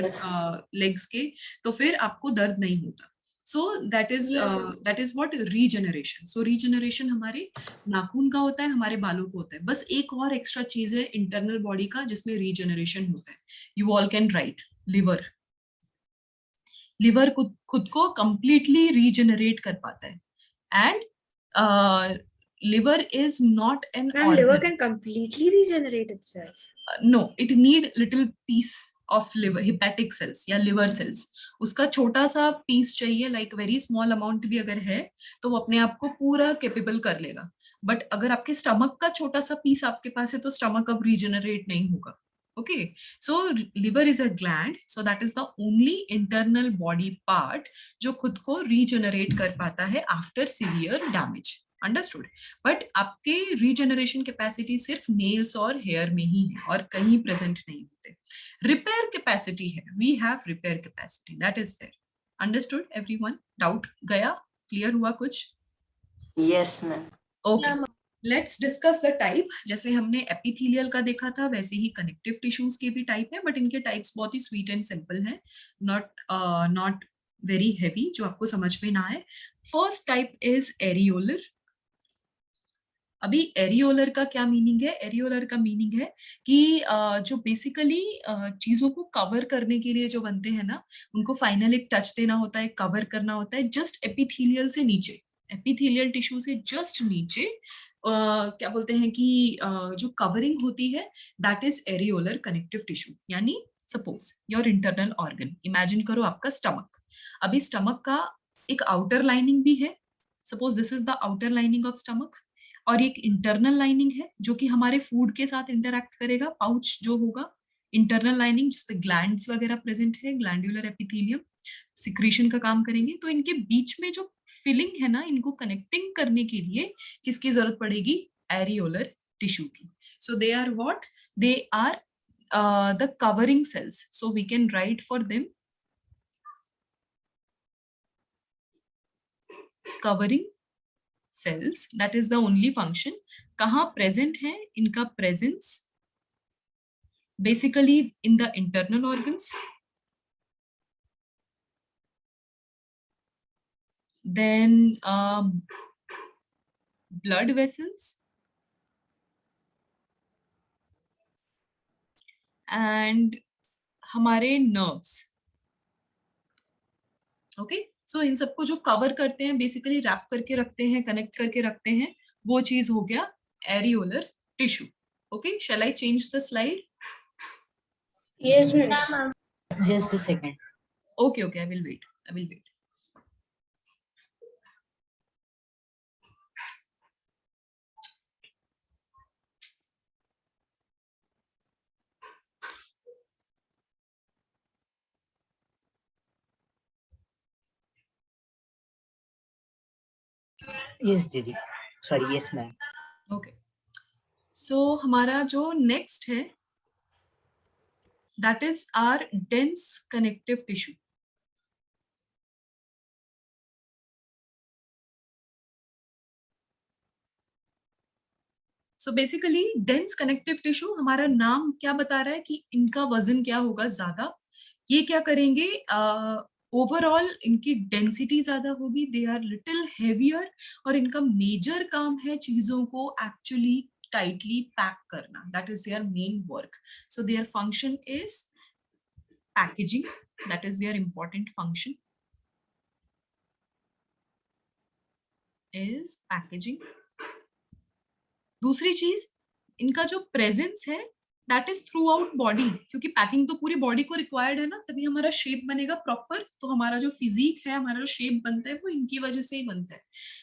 लेग्स के, तो फिर आपको दर्द नहीं होता। सो that is what regeneration. So regeneration हमारे नाखून का होता है, हमारे बालों को होता है। बस एक और एक्स्ट्रा चीज है इंटरनल बॉडी का जिसमें रीजनरेशन होता है। You all can write liver. Liver खुद को कंप्लीटली रीजनरेट कर पाता है and liver is not an Ma'am, organ. liver can completely regenerate itself. No, it need little piece of liver, hepatic cells या liver cells. उसका छोटा सा piece चाहिए, like very small amount भी अगर है तो वो अपने आप को पूरा capable कर लेगा। बट अगर आपके स्टमक का छोटा सा पीस आपके पास है तो स्टमक अब रीजनरेट नहीं होगा। Okay, so liver is a gland, so that is the only internal body part जो खुद को regenerate कर पाता है after severe damage. Understood. But आपके रीजनरेशन कैपेसिटी सिर्फ नेल्स और हेयर में ही है और कहीं प्रेजेंट नहीं होते। रिपेयर कैपेसिटी है, we have repair capacity, that is there. Understood everyone? Doubt गया? क्लियर हुआ कुछ? Yes ma'am. Okay, let's discuss the type. जैसे हमने एपिथेलियल का देखा था वैसे ही कनेक्टिव टिश्यूज के भी टाइप है, बट इनके टाइप्स बहुत ही स्वीट एंड सिंपल हैं, नॉट वेरी हैवी, जो आपको समझ में ना आए. First type is areolar. अभी एरियोलर का क्या मीनिंग है? एरियोलर का मीनिंग है कि जो बेसिकली चीजों को कवर करने के लिए जो बनते हैं ना, उनको फाइनल एक टच देना होता है, कवर करना होता है जस्ट एपिथेलियल से नीचे, एपिथेलियल टिश्यू से जस्ट नीचे क्या बोलते हैं कि जो कवरिंग होती है, that is areolar connective tissue. यानी suppose your internal organ, imagine करो आपका स्टमक. अभी स्टमक का एक आउटर लाइनिंग भी है, suppose this is the outer lining of stomach, और एक इंटरनल लाइनिंग है जो कि हमारे फूड के साथ इंटरैक्ट करेगा, पाउच जो होगा, इंटरनल लाइनिंग जिसपे ग्लैंड्स वगैरह प्रेजेंट है, ग्लैंडुलर एपिथेलियम, सिक्रीशन का काम करेंगे. तो इनके बीच में जो फिलिंग है ना, इनको कनेक्टिंग करने के लिए किसकी जरूरत पड़ेगी? एरियोलर टिश्यू की. So they are what? They are the covering cells. So we can write for them covering cells. That is the only function. कहाँ present है? इनका presence basically in the internal organs, then blood vessels, and हमारे nerves. Okay? So इन सबको जो cover करते हैं, basically rap करके रखते हैं, कनेक्ट करके रखते हैं, वो चीज हो गया areolar tissue. Okay, shall I change the slide? Yes, miss. Yeah, ma'am. Just a second. Okay, I will wait. Yes, Didi. Sorry, yes, ma'am. Okay, so हमारा जो नेक्स्ट है, that is our dense connective tissue. So basically dense connective tissue, हमारा नाम क्या बता रहा है कि इनका वजन क्या होगा? ज्यादा. ये क्या करेंगे? ओवरऑल इनकी डेंसिटी ज्यादा होगी, दे आर लिटिल हेवियर, और इनका मेजर काम है चीजों को एक्चुअली tightly पैक करना. That is their main work. So their function is packaging. That is their important function, is packaging. दूसरी चीज, इनका जो प्रेजेंस है that is through out body, क्योंकि पैकिंग तो पूरी बॉडी को रिक्वायर्ड है ना, तभी हमारा शेप बनेगा प्रॉपर. तो हमारा जो फिजिक है, हमारा जो शेप बनता है, वो इनकी वजह से ही बनता है.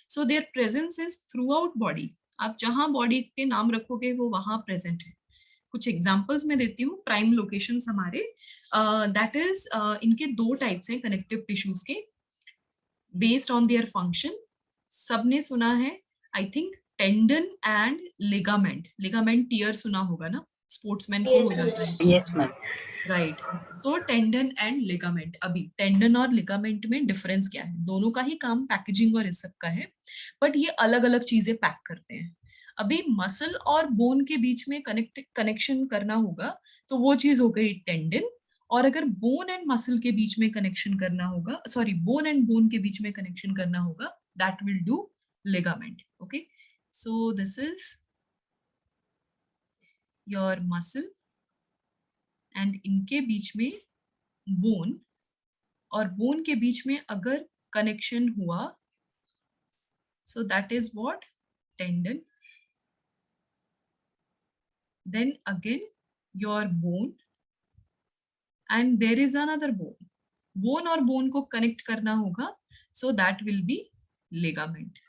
So there presence is through out body. आप जहां बॉडी के नाम रखोगे वो वहां प्रेजेंट है. कुछ एग्जांपल्स मैं देती हूँ. प्राइम लोकेशंस हमारे, दैट इज इनके दो टाइप्स हैं कनेक्टिव टिश्यूज के, बेस्ड ऑन देयर फंक्शन. सबने सुना है I think tendon and ligament. Ligament tear सुना होगा ना, स्पोर्ट्समैन को हो जाता है. Yes, ma'am. Right. So tendon and ligament. अभी टेंडन और लिगामेंट में डिफरेंस क्या है? दोनों का ही काम पैकेजिंग और इस सब का है, बट ये अलग अलग चीजें पैक करते हैं. अभी मसल और बोन के बीच में कनेक्शन करना होगा, तो वो चीज हो गई टेंडन. और अगर बोन एंड मसल के बीच में कनेक्शन करना होगा, सॉरी, बोन एंड बोन के बीच में कनेक्शन करना होगा, that will do ligament. Okay, so this is your muscle, and इनके बीच में बोन, और बोन के बीच में अगर कनेक्शन हुआ, सो that is what? Tendon. Then again your bone, and there is another bone. Bone और bone को connect करना होगा, so that will be ligament.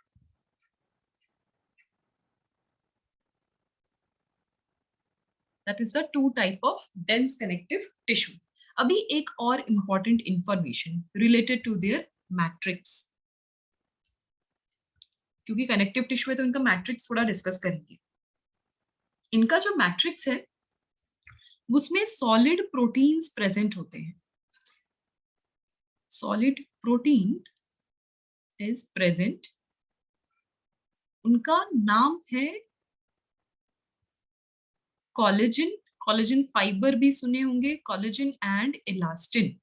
That is the two type of dense connective tissue. अभी एक और important information related to their matrix. क्योंकि connective tissue है तो इनका matrix थोड़ा discuss करेंगे. इनका जो मैट्रिक्स है उसमें सॉलिड प्रोटीन्स प्रेजेंट होते हैं. Solid protein is present. उनका नाम है कोलेजन. कोलेजन फाइबर भी सुने होंगे, कोलेजन एंड इलास्टिन.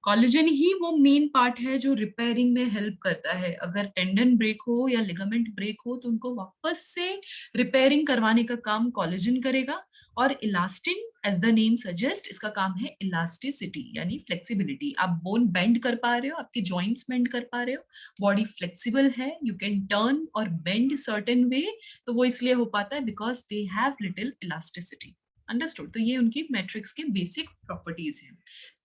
कोलेजन ही वो मेन पार्ट है जो रिपेयरिंग में हेल्प करता है। अगर टेंडन ब्रेक हो या लिगामेंट ब्रेक हो तो उनको वापस से रिपेयरिंग करवाने का काम कोलेजन करेगा। और elastin, as the name suggest, इसका काम है इलास्टिसिटी यानी फ्लेक्सिबिलिटी। आप बोन बेंड कर पा रहे हो, आपके जॉइंट्स बेंड कर पा रहे हो, बॉडी फ्लेक्सिबल है, यू कैन टर्न और बेंड सर्टेन वे, तो वो इसलिए हो पाता है because they have little elasticity. Understood? तो ये उनकी मैट्रिक्स के बेसिक प्रॉपर्टीज हैं।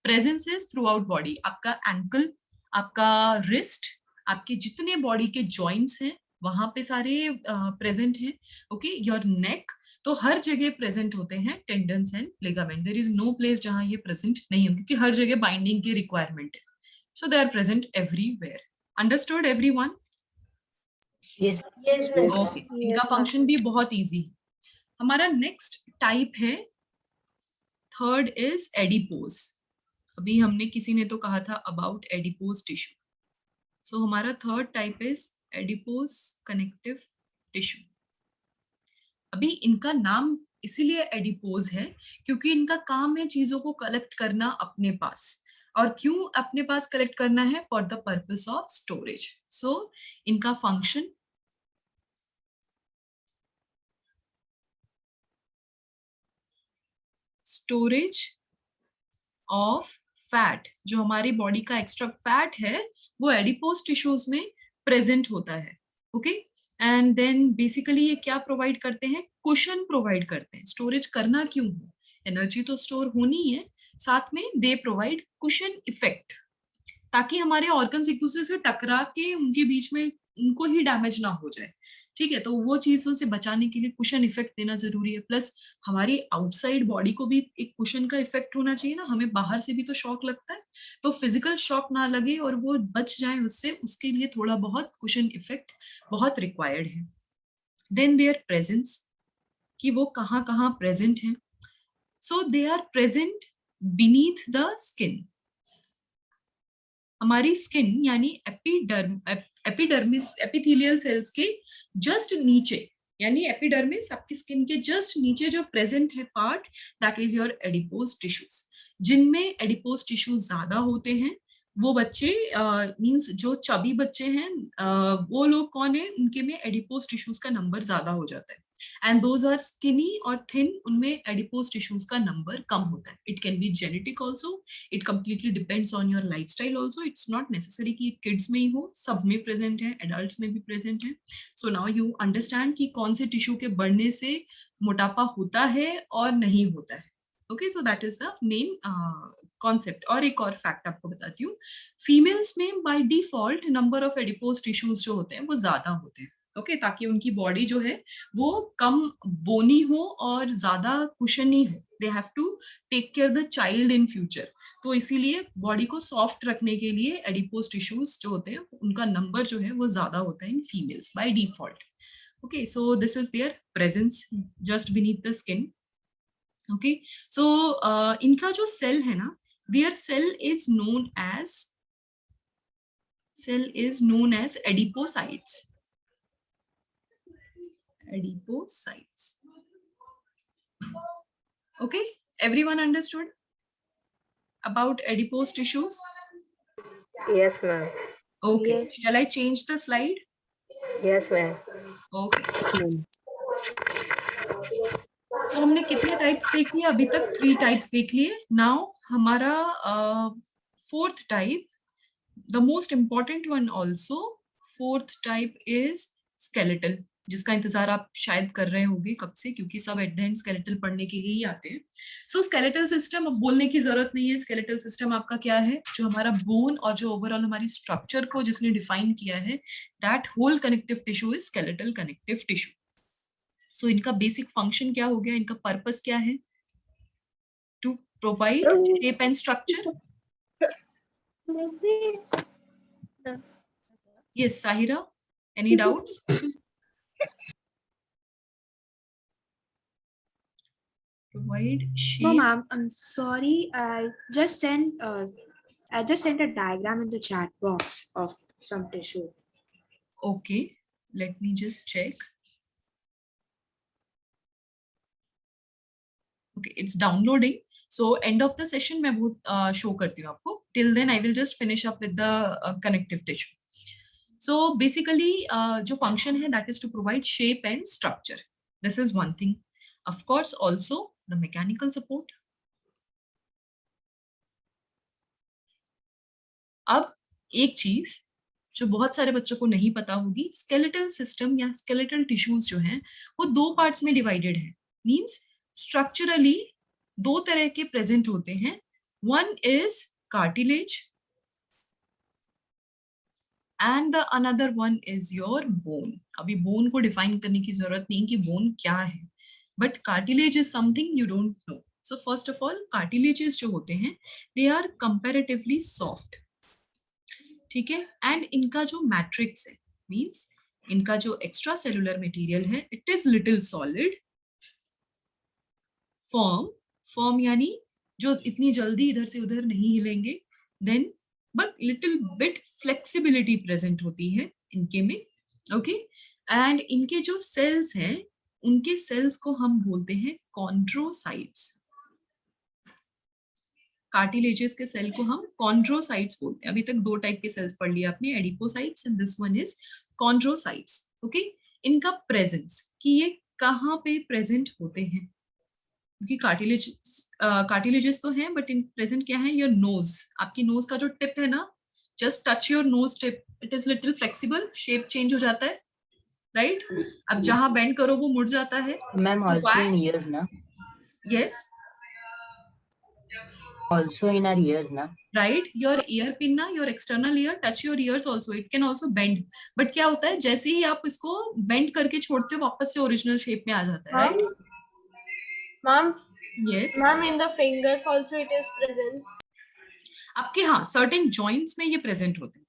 Presence is through out body, आपका एंकल, आपका रिस्ट, आपके जितने बॉडी के जॉइंट्स हैं वहां पे सारे प्रेजेंट हैं। ओके, योर नेक, तो हर जगह प्रेजेंट होते हैं tendons and ligament. There is no place जहां ये प्रेजेंट नहीं हो, क्योंकि हर जगह बाइंडिंग की रिक्वायरमेंट है। So they are present everywhere. Understood everyone? Yes. Yes, miss. Okay, इनका Yes, ma'am. फंक्शन भी बहुत इजी है। हमारा नेक्स्ट टाइप है, थर्ड इज एडिपोज। अभी हमने किसी ने तो कहा था अबाउट एडिपोज टिश्यू। सो हमारा third type is adipose connective tissue. अभी इनका नाम इसीलिए एडिपोज है क्योंकि इनका काम है चीजों को कलेक्ट करना अपने पास। और क्यों अपने पास कलेक्ट करना है? For the purpose of storage. So इनका फंक्शन स्टोरेज ऑफ फैट, जो हमारी बॉडी का एक्स्ट्रा फैट है वो एडिपोज टिश्यूज में प्रेजेंट होता है। ओके, एंड देन बेसिकली ये क्या प्रोवाइड करते हैं? कुशन प्रोवाइड करते हैं। स्टोरेज करना क्यों है? एनर्जी तो स्टोर होनी है, साथ में दे प्रोवाइड कुशन इफेक्ट, ताकि हमारे ऑर्गन्स एक दूसरे से टकरा के उनके बीच में उनको ही डैमेज ना हो जाए। ठीक है, तो वो चीजों से बचाने के लिए कुशन इफेक्ट देना जरूरी है। प्लस हमारी आउटसाइड बॉडी को भी एक कुशन का इफेक्ट होना चाहिए ना, हमें बाहर से भी तो शॉक लगता है, तो फिजिकल शॉक ना लगे और वो बच जाए उससे, उसके लिए थोड़ा बहुत कुशन इफेक्ट बहुत रिक्वायर्ड है। देन देयर प्रेजेंस, कि वो कहाँ कहाँ प्रेजेंट है। So they are present beneath the skin. हमारी स्किन यानी एपिडर्मिस, एपिथेलियल सेल्स के जस्ट नीचे, यानी एपिडर्मिस आपकी स्किन के जस्ट नीचे जो प्रेजेंट है part, that is your adipose tissues. जिनमें एडिपोज टिश्यूज ज्यादा होते हैं वो बच्चे, मींस जो चबी बच्चे हैं, वो लोग कौन है? उनके में एडिपोज टिश्यूज का नंबर ज्यादा हो जाता है। एंड दोज आर स्किनी और थिन, उनमें एडिपोज टिश्यूज का नंबर कम होता है। It can be genetic also, it completely depends on your lifestyle also. It's not necessary कि किड्स में ही हो, सब में प्रेजेंट है, एडल्ट्स में भी प्रेजेंट है। सो नाउ यू अंडरस्टैंड कि कौन से टिश्यू के बढ़ने से मोटापा होता है और नहीं होता है। Okay, so that is the main concept. और एक और फैक्ट आपको बताती हूँ, फीमेल्स में by default number of adipose tissues जो होते हैं वो ज्यादा होते हैं। ओके, ताकि उनकी बॉडी जो है वो कम बोनी हो और ज्यादा कुशनी हो। They have to take care the child in future, तो इसीलिए बॉडी को सॉफ्ट रखने के लिए एडिपोज टिश्यूज जो होते हैं उनका नंबर जो है वो ज्यादा होता है in females by default. Okay, so this is their presence just beneath the skin. Okay, so इनका जो सेल है ना, their cell is known as adipocytes. Adipocytes. Okay, everyone understood about adipose tissues? Yes, ma'am. Okay, Yes. shall I change the slide? Yes, ma'am. Okay. So हमने कितने types देख लिए अभी तक? 3 टाइप्स देख लिए। नाउ हमारा fourth type, the most important one also, fourth type is skeletal, जिसका इंतजार आप शायद कर रहे होंगे कब से, क्योंकि सब एट द एंड स्केलेटल पढ़ने के लिए ही आते हैं। सो स्केलेटल सिस्टम, अब बोलने की जरूरत नहीं है। स्केलेटल सिस्टम आपका क्या है? जो हमारा बोन और जो ओवरऑल हमारी स्ट्रक्चर को जिसने डिफाइन किया है, that whole connective tissue is skeletal connective tissue. So इनका बेसिक फंक्शन क्या हो गया? इनका पर्पस क्या है? To provide shape and structure. Yes Sahira, any doubts? Provide shape. No, ma'am. I'm sorry. I just sent a diagram in the chat box of some tissue. Okay, let me just check. Okay, it's downloading. So end of the session मैं वो show करती हूँ आपको। Till then I will just finish up with the connective tissue. So basically जो function है that is to provide shape and structure. This is one thing. Of course also the mechanical support. अब एक चीज जो बहुत सारे बच्चों को नहीं पता होगी, स्केलेटल सिस्टम या स्केलेटल टिश्यूज जो हैं वो दो पार्ट्स में डिवाइडेड है. मींस स्ट्रक्चरली दो तरह के प्रेजेंट होते हैं. One is cartilage and the another one is your bone. अभी बोन को डिफाइन करने की जरूरत नहीं कि बोन क्या है, but cartilage is something you don't no. So first of all cartilages जो होते हैं दे आर कंपैरेटिवली सॉफ्ट. ठीक है. एंड इनका जो मैट्रिक्स है मींस इनका जो एक्स्ट्रा सेलुलर मटेरियल है it is little solid, firm यानी जो इतनी जल्दी इधर से उधर नहीं हिलेंगे. Then but little bit flexibility present होती है इनके में. ओके. एंड इनके जो सेल्स हैं उनके सेल्स को हम बोलते हैं कॉन्ड्रोसाइट्स. कार्टिलेजेस के सेल को हम कॉन्ड्रोसाइट्स बोलते हैं. अभी तक दो टाइप के सेल्स पढ़ लिया आपने, adipocytes and this one is chondrocytes. Okay. इनका प्रेजेंस कि ये कहाँ पे प्रेजेंट होते हैं, क्योंकि कार्टिलेजेस तो हैं बट इन प्रेजेंट क्या है, योर नोज. आपकी नोज का जो टिप है ना, just touch your nose tip, it is little flexible, shape change हो जाता है, राइट? अब जहां बेंड करो वो मुड़ जाता है. Ma'am, also in ears, na? Yes, Also in our ears, na? Right. Your ear pin ना, your external ear touch your ears also, it can also bend. But क्या होता है, जैसे ही आप इसको बेंड करके छोड़ते हो वापस से ओरिजिनल शेप में आ जाता है, right? Ma'am, yes. ma'am, in the fingers also it is present. आपके हाँ सर्टेन जॉइंट्स में ये प्रेजेंट होते हैं.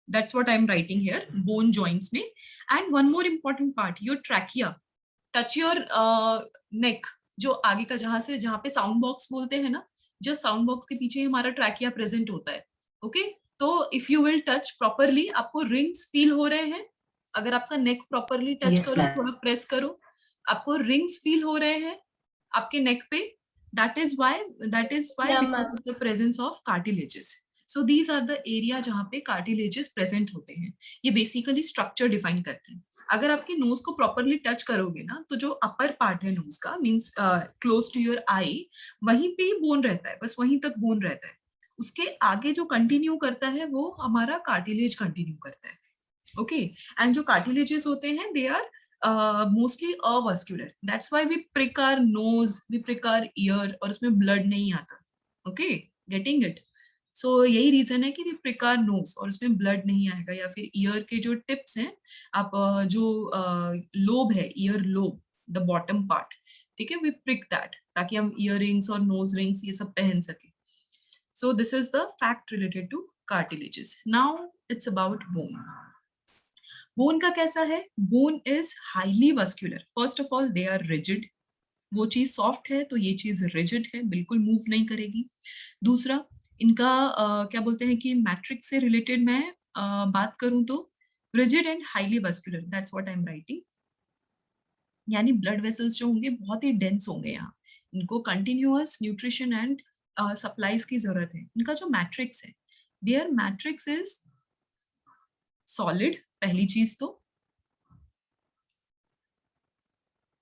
That's what I'm writing here, bone joints में. And one more important part, your trachea. Touch your neck. जो आगे का जहाँ पे साउंड बॉक्स बोलते हैं ना, जो साउंड बॉक्स के पीछे हमारा ट्रैकिया प्रेजेंट होता है. ओके. तो if you will touch properly, आपको रिंग्स फील हो रहे हैं. अगर आपका नेक प्रॉपरली टच Yes, करो, ma'am. थोड़ा प्रेस करो, आपको रिंग्स फील हो रहे हैं आपके नेक पे. that is why Yeah, because ma'am. of the presence of cartilages. So these are the area जहाँ पे cartilages present होते हैं. ये basically structure define करते हैं. अगर आपके नोज को प्रॉपरली टच करोगे ना, तो जो अपर पार्ट है नोज का, मीन्स क्लोज टू योर आई, वहीं पे ही बोन रहता है, बस वहीं तक बोन रहता है. उसके आगे जो कंटिन्यू करता है वो हमारा कार्टिलेज कंटिन्यू करता है. ओके. एंड जो कार्टिलेजेस होते हैं they are mostly avascular. That's why we prick our nose, we prick our ear, और उसमें ब्लड नहीं आता. Okay, getting it? सो यही रीजन है कि वी प्रिक आवर नोज और उसमें ब्लड नहीं आएगा. या फिर ईयर के जो टिप्स हैं, आप जो लोब है, ear lobe, the bottom part, ठीक है, वी प्रिक दैट ताकि हम ईयर रिंग्स और नोज रिंग्स ये सब पहन सके. So this is the fact related to cartilages. Now it's about bone. Bone का कैसा है? Bone is highly vascular. First of all they are rigid. वो चीज सॉफ्ट है तो ये चीज रिजिड है, बिल्कुल मूव नहीं करेगी. दूसरा, इनका क्या बोलते हैं कि मैट्रिक्स से रिलेटेड मैं बात करूं तो rigid and highly vascular, that's what I am writing. यानी ब्लड वेसल्स जो होंगे बहुत ही डेंस होंगे यहाँ. इनको कंटिन्यूअस न्यूट्रिशन एंड सप्लाईज की जरूरत है. इनका जो मैट्रिक्स है, देयर मैट्रिक्स इज सॉलिड, पहली चीज तो.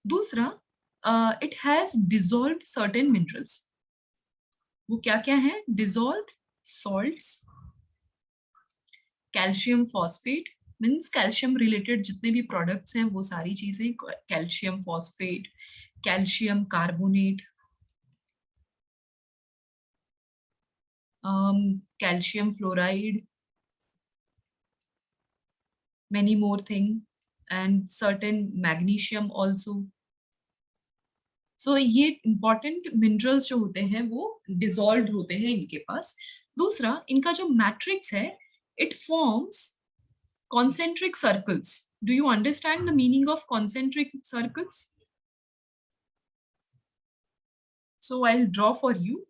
दूसरा, it has dissolved certain minerals. वो क्या क्या है? Dissolved salts, calcium phosphate, means calcium related जितने भी प्रोडक्ट्स हैं वो सारी चीजें, calcium phosphate, calcium carbonate, calcium fluoride, many more thing, and certain magnesium also. So ये important minerals जो होते हैं वो dissolved होते हैं इनके पास. दूसरा, इनका जो matrix है, it forms concentric circles. Do you understand the meaning of concentric circles? So I'll draw for you.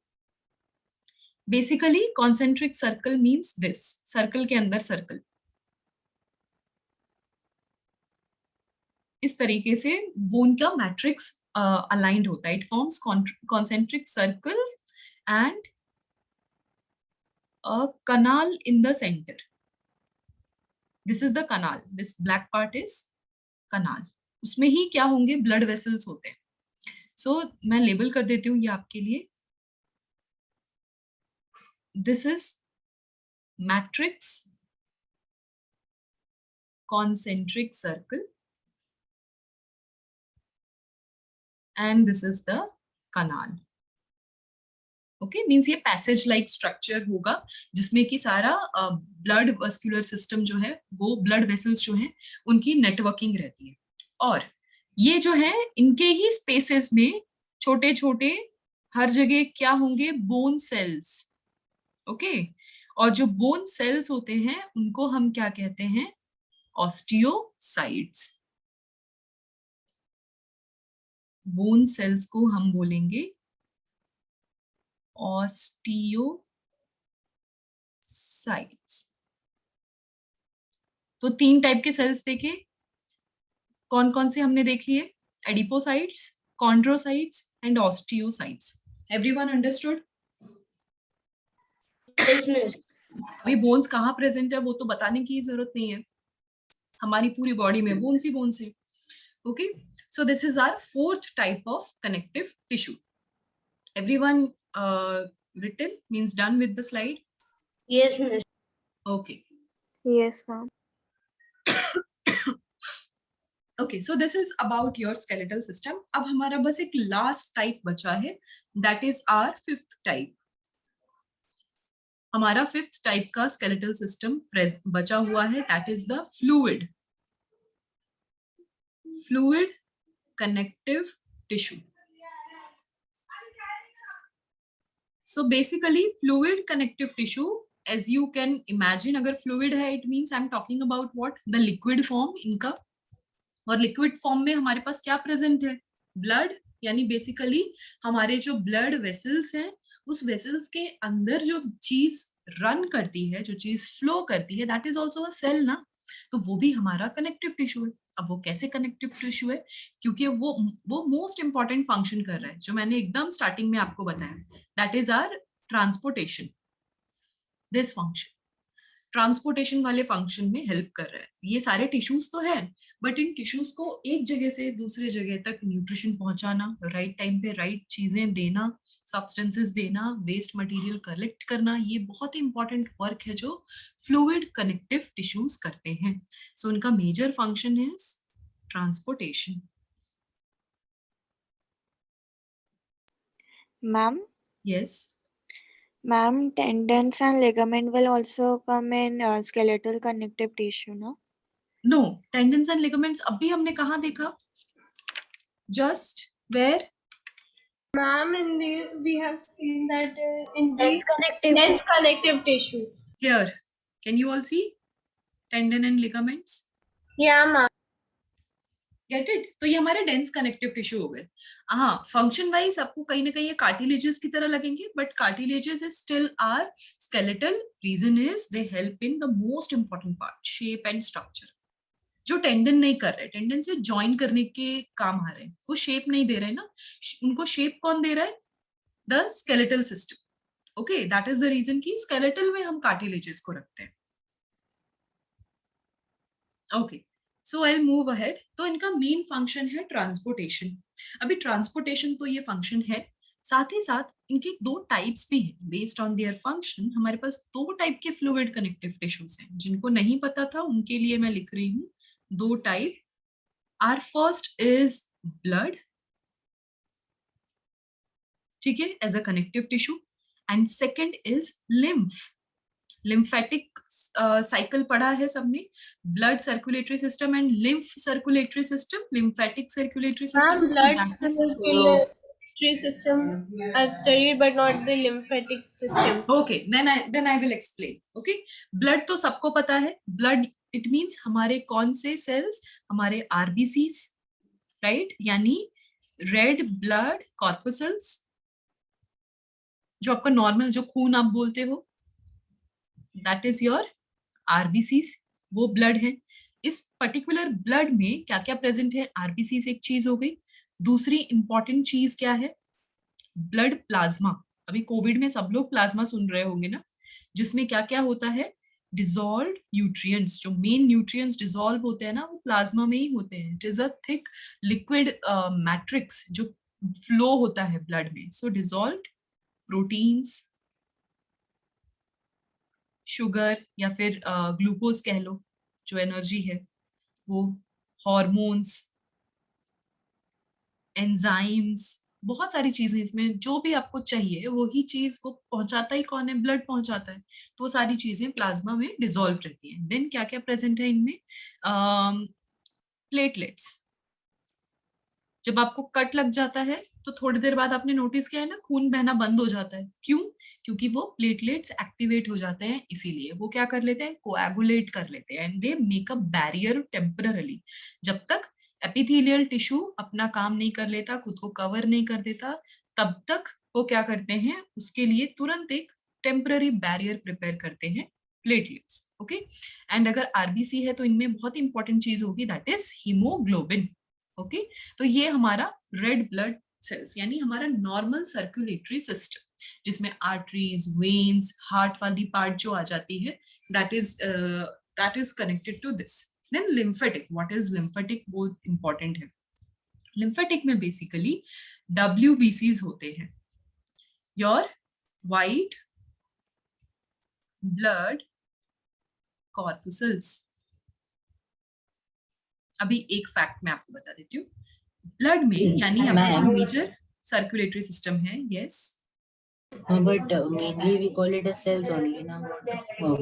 Basically concentric circle means this, circle के अंदर circle. इस तरीके से बोन का मैट्रिक्स अलाइंड होता है. It forms concentric circle and a canal in the center. This is the canal. This black part is canal. उसमें ही क्या होंगे, ब्लड वेसल्स होते हैं. सो मैं लेबल कर देती हूँ ये आपके लिए. This is matrix concentric circle and this is the canal. Okay, means ये पैसेज लाइक स्ट्रक्चर होगा जिसमें कि सारा ब्लड वस्कुलर सिस्टम जो है वो ब्लड वेसल्स जो है उनकी नेटवर्किंग रहती है. और ये जो है इनके ही स्पेसेस में छोटे छोटे हर जगह क्या होंगे, बोन सेल्स. ओके, और जो बोन सेल्स होते हैं उनको हम क्या कहते हैं, ऑस्टियोसाइट्स. बोन सेल्स को हम बोलेंगे ऑस्टियोसाइट्स. तो 3 टाइप के सेल्स देखे, कौन कौन से हमने देख लिए, adipocytes, chondrocytes and osteocytes. Everyone understood? अभी बोन्स कहाँ प्रेजेंट है वो तो बताने की जरूरत नहीं है, हमारी पूरी बॉडी में बोन्स ही बोन्स है. Okay, so this is our 4th type of connective tissue. Everyone written, means done with the slide? Yes, miss. Okay. Yes, ma'am. Okay, so this is about your skeletal system. अब हमारा बस एक last type बचा है, that is our 5th type. हमारा 5th type का skeletal system बचा हुआ है, that is the fluid connective tissue. So basically fluid connective tissue, as you can imagine, अगर fluid है it means I'm talking about what, the liquid form इनका. और liquid form में हमारे पास क्या present है, blood. यानी basically हमारे जो blood vessels हैं उस vessels के अंदर जो चीज रन करती है, जो चीज फ्लो करती है, that is also a cell ना. तो वो भी हमारा कनेक्टिव टिश्यू है. अब वो कैसे कनेक्टिव टिश्यू है, क्योंकि वो मोस्ट इंपॉर्टेंट फंक्शन कर रहा है जो मैंने एकदम स्टार्टिंग में आपको बताया, that is our transportation. This function transportation वाले फंक्शन में हेल्प कर रहा है. ये सारे टिश्यूज तो है, बट इन टिश्यूज को एक जगह से दूसरे जगह तक न्यूट्रिशन पहुंचाना, राइट टाइम पे राइट चीजें देना, सब्सटेंसेस देना, वेस्ट मटेरियल कलेक्ट करना, ये बहुत ही इंपॉर्टेंट वर्क है जो फ्लूइड कनेक्टिव टिश्यूज करते हैं. सो उनका मेजर फंक्शन है transportation. Ma'am, yes. ma'am, tendons and ligament will also come in skeletal connective tissue, no? No, tendons and ligaments अभी हमने कहाँ देखा, just where. Ma'am, we have seen that in the Dense connective. dense connective tissue. Here, can you all see tendon and ligaments? Yeah, ma'am. Get it? तो ये हमारे dense connective tissue हो गए. हाँ, फंक्शन वाइज आपको कहीं ना कहीं ये कार्टिलेजेस की तरह लगेंगे, but cartilages is still are skeletal. Reason is they help in the most important part, shape and structure. जो टेंडन नहीं कर रहे, टेंडन से ज्वाइन करने के काम आ रहे हैं, वो शेप नहीं दे रहे ना. उनको शेप कौन दे रहा है, the skeletal system. Okay, that is the reason कि स्केलेटल में हम कार्टिलेजेस को रखते हैं. Okay, so I move ahead. तो इनका मेन फंक्शन है ट्रांसपोर्टेशन. अभी ट्रांसपोर्टेशन तो ये फंक्शन है, साथ ही साथ इनके 2 टाइप्स भी हैं. बेस्ड ऑन देयर फंक्शन हमारे पास 2 टाइप के फ्लूइड कनेक्टिव टिश्यूज हैं. जिनको नहीं पता था उनके लिए मैं लिख रही हूँ 2 type. Our first is blood, ठीक है, as a connective tissue, and second is lymph. Lymphatic cycle पढ़ा है सबने, blood circulatory system and lymph circulatory system. Lymphatic circulatory Ma'am, blood system. circulatory system I've studied, but not the lymphatic system. Okay, then I will explain. Okay, blood तो सबको पता है. blood it means हमारे कौन से cells, हमारे RBCs, right? यानी red blood corpuscles, जो आपका नॉर्मल जो खून आप बोलते हो, that is your RBCs, वो ब्लड है. इस पर्टिकुलर ब्लड में क्या क्या प्रेजेंट है, RBCs एक चीज हो गई. दूसरी इंपॉर्टेंट चीज क्या है, ब्लड प्लाज्मा. अभी कोविड में सब लोग प्लाज्मा सुन रहे होंगे ना, जिसमें क्या क्या होता है, डिसॉल्व्ड न्यूट्रिएंट्स, जो मेन न्यूट्रिएंट्स डिसॉल्व होते हैं ना वो प्लाज्मा में ही होते हैं. It is a thick liquid matrix जो फ्लो होता है ब्लड में. सो डिसॉल्व्ड प्रोटीन्स, शुगर या फिर ग्लूकोज कह लो जो एनर्जी है वो, हॉर्मोन्स, एंजाइम्स, बहुत सारी चीजें इसमें जो भी आपको चाहिए वही चीज को पहुंचाता ही कौन है, ब्लड पहुंचाता है. तो वो सारी चीजें प्लाज्मा में डिसॉल्व रहती हैं. देन क्या क्या प्रेजेंट है इनमें, प्लेटलेट्स. जब आपको कट लग जाता है तो थोड़ी देर बाद आपने नोटिस किया है ना, खून बहना बंद हो जाता है. क्यों? क्योंकि वो प्लेटलेट्स एक्टिवेट हो जाते हैं. इसीलिए वो क्या कर लेते हैं, कोएगुलेट कर लेते हैं and they make a barrier temporarily. जब तक एपिथेलियल टिश्यू अपना काम नहीं कर लेता, खुद को कवर नहीं कर देता, तब तक वो क्या करते हैं, उसके लिए तुरंत एक टेम्पररी बैरियर प्रिपेयर करते हैं, प्लेटलेट्स. ओके. एंड अगर आरबीसी है तो इनमें बहुत इंपॉर्टेंट चीज होगी, दैट इज हीमोग्लोबिन. ओके. तो ये हमारा रेड ब्लड सेल्स यानी हमारा नॉर्मल सर्कुलेटरी सिस्टम, जिसमें आर्टरीज, वेन्स, हार्ट वाली पार्ट जो आ जाती है, that is connected to this. Then lymphatic. What is lymphatic, बहुत इंपॉर्टेंट है. लिम्फेटिक में बेसिकली WBCs होते हैं, योर वाइट ब्लड कॉर्पुसल्स. अभी एक फैक्ट मैं आपको बता देती हूँ. ब्लड में यानी आपका जो मेजर सर्कुलेटरी सिस्टम है, yes, But mainly we call it as cells only now.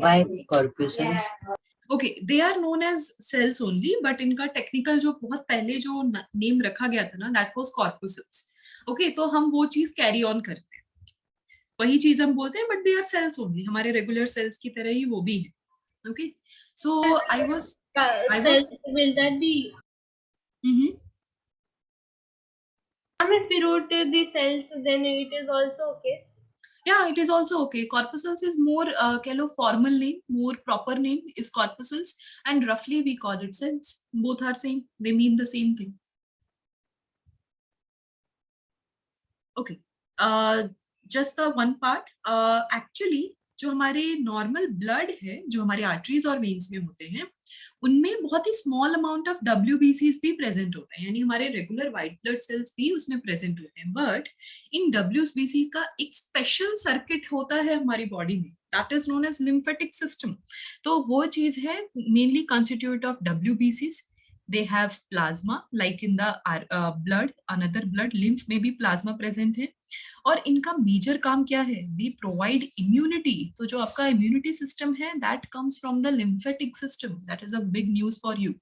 Why corpuscles? Okay, they are known as cells only, but इनका टेक्निकल जो बहुत पहले जो नेम रखा गया था ना, दैट वाज कॉर्पुसल्स. ओके. तो हम वो चीज कैरी ऑन करते हैं, वही चीज हम बोलते हैं, but they are cells only, हमारे रेगुलर सेल्स की तरह ही वो भी है. Okay. So I was cells, will that be? If we wrote the cells, then it is also okay. Yeah, it is also okay. Corpuscles is more कह लो formal name, more proper name is corpuscles, and roughly we call it cells. Both are same. They mean the same thing. Okay. Just the one part. Actually, जो हमारे normal blood है, जो हमारे arteries और veins में होते हैं, उनमें बहुत ही स्मॉल अमाउंट ऑफ WBCs भी प्रेजेंट होते हैं, यानी हमारे रेगुलर व्हाइट ब्लड सेल्स भी उसमें प्रेजेंट होते हैं. बट इन WBC का एक स्पेशल सर्किट होता है हमारी बॉडी में, that is known as lymphatic system. तो वो चीज है mainly constitute of WBCs. They have plasma like in the blood, another blood, lymph में भी plasma present है. और इनका मेजर काम क्या है, they provide immunity. तो जो आपका immunity system है, that comes from the lymphatic system. That is a big news for you.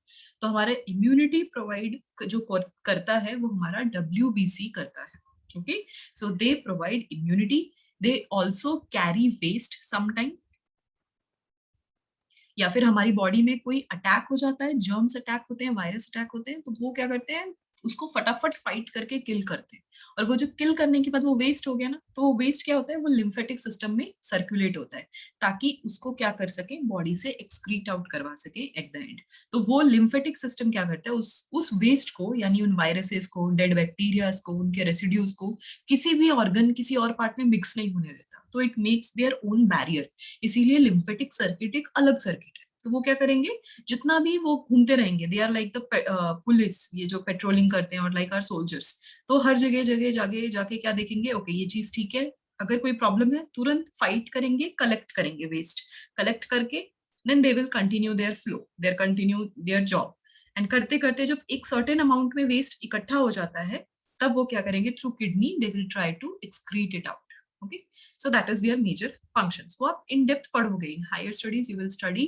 तो हमारा immunity provide जो करता है वो हमारा WBC करता है. Okay, so they provide immunity. They also carry waste sometime. या फिर हमारी बॉडी में कोई अटैक हो जाता है, जर्म्स अटैक होते हैं, वायरस अटैक होते हैं, तो वो क्या करते हैं, उसको फटाफट फाइट करके किल करते हैं. और वो जो किल करने के बाद वो वेस्ट हो गया ना, तो वो वेस्ट क्या होता है, वो लिम्फेटिक सिस्टम में सर्कुलेट होता है, ताकि उसको क्या कर सके, बॉडी से एक्सक्रीट आउट करवा सके एट द एंड. तो वो लिम्फेटिक सिस्टम क्या करता है, उस वेस्ट को, यानी उन वायरसेस को, डेड बैक्टीरियाज को, उनके रेसिड्यूज को किसी भी ऑर्गन, किसी और पार्ट में मिक्स नहीं होने देता. तो it makes their own barrier. इसीलिए लिम्फेटिक सर्किट एक अलग सर्किट है. तो वो क्या करेंगे, जितना भी वो घूमते रहेंगे, they are like the police, ये जो पेट्रोलिंग करते हैं, और लाइक आर सोल्जर्स. तो हर जगह जगह जाके क्या देखेंगे, ओके ये चीज ठीक है, अगर कोई प्रॉब्लम है तुरंत फाइट करेंगे, कलेक्ट करेंगे वेस्ट, कलेक्ट करके then they will continue their flow, their continue their job. And करते करते जब एक सर्टेन अमाउंट में वेस्ट इकट्ठा हो जाता है, तब वो क्या करेंगे, through kidney they will try to excrete it out. Okay, so that is their major functions. वो आप in depth पढ़ोगे, in higher studies you will study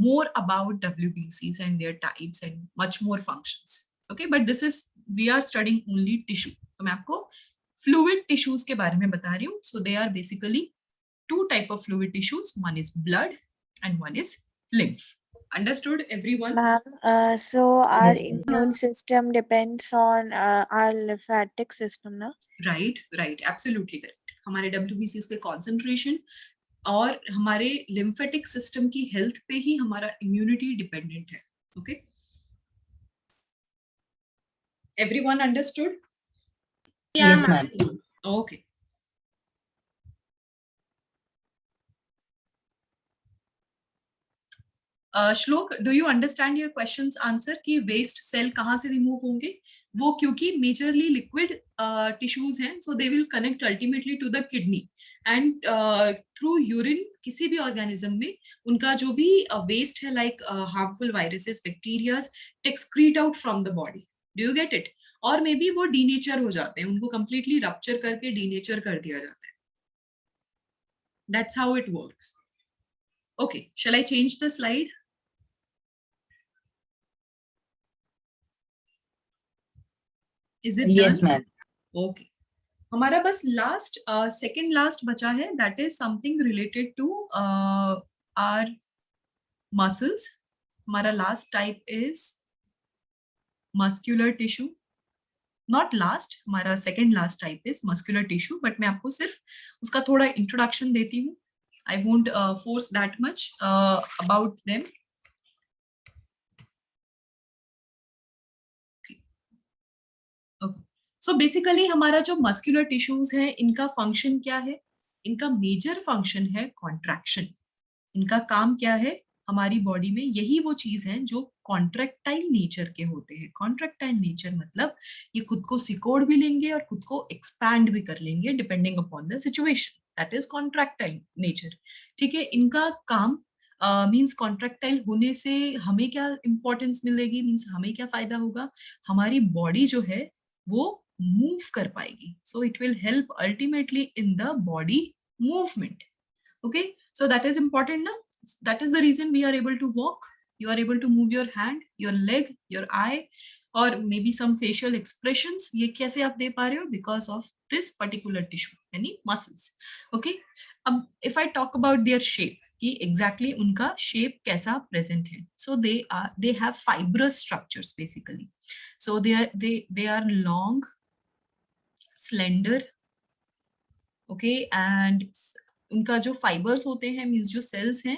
more about WBCs and their types and much more functions. Okay, but this is, we are studying only tissue. तो मैं आपको fluid tissues के बारे में बता रही हूँ. So they are basically two type of fluid tissues. One is blood and one is lymph. Understood, everyone? Ma'am, so our Yes, ma'am. immune system depends on our lymphatic system, na? Right, absolutely correct. हमारे WBCs के concentration और हमारे lymphatic system की health पे ही हमारा immunity dependent है. Okay, everyone understood? Yes, ma'am. Okay. Shlok, do you understand your questions answer कि वेस्ट सेल कहाँ से रिमूव होंगे? वो क्योंकि मेजरली लिक्विड टिश्यूज हैं, so they will connect ultimately to the kidney and through urine किसी भी ऑर्गेनिज्म में उनका जो भी वेस्ट है like harmful viruses, bacterias excrete out from the body. Do you get it? और मे बी वो डीनेचर हो जाते हैं, उनको कंप्लीटली रप्चर करके डीनेचर कर दिया जाता है. That's how it works. Okay, shall I change the slide? Is it Yes, done? ma'am. Okay. हमारा बस लास्ट सेकेंड लास्ट बचा है, that is something related to our muscles. हमारा last type is muscular tissue. Not last, हमारा second last type is muscular tissue, but मैं आपको सिर्फ उसका थोड़ा इंट्रोडक्शन देती हूँ. I won't force that much about them. Okay. So basically हमारा जो मस्कुलर टिश्यूज है इनका फंक्शन क्या है? इनका मेजर फंक्शन है कॉन्ट्रैक्शन. इनका काम क्या है हमारी बॉडी में? यही वो चीज है जो कॉन्ट्रैक्टाइल नेचर के होते हैं. कॉन्ट्रैक्टाइल नेचर मतलब ये खुद को सिकोड़ भी लेंगे और खुद को एक्सपैंड भी कर लेंगे depending upon the situation. That is contractile nature. ठीक है, इनका काम मीन्स कॉन्ट्रैक्टाइल होने से हमें क्या इंपॉर्टेंस मिलेगी, मीन्स हमें क्या फायदा होगा? हमारी बॉडी जो है वो मूव कर पाएगी. So it will help ultimately in the body movement. Okay, so that is important ना. That is the reason we are able to walk. You are able to move your hand, your leg, your eye, or maybe some facial expressions. ये कैसे आप दे पा रहे हो? Because of this particular tissue, यानी muscles. Okay. अब if I talk about their shape, कि exactly उनका shape कैसा present है. So they have fibrous structures basically. So they are long, slender. Okay, and उनका जो fibers होते हैं means जो cells हैं,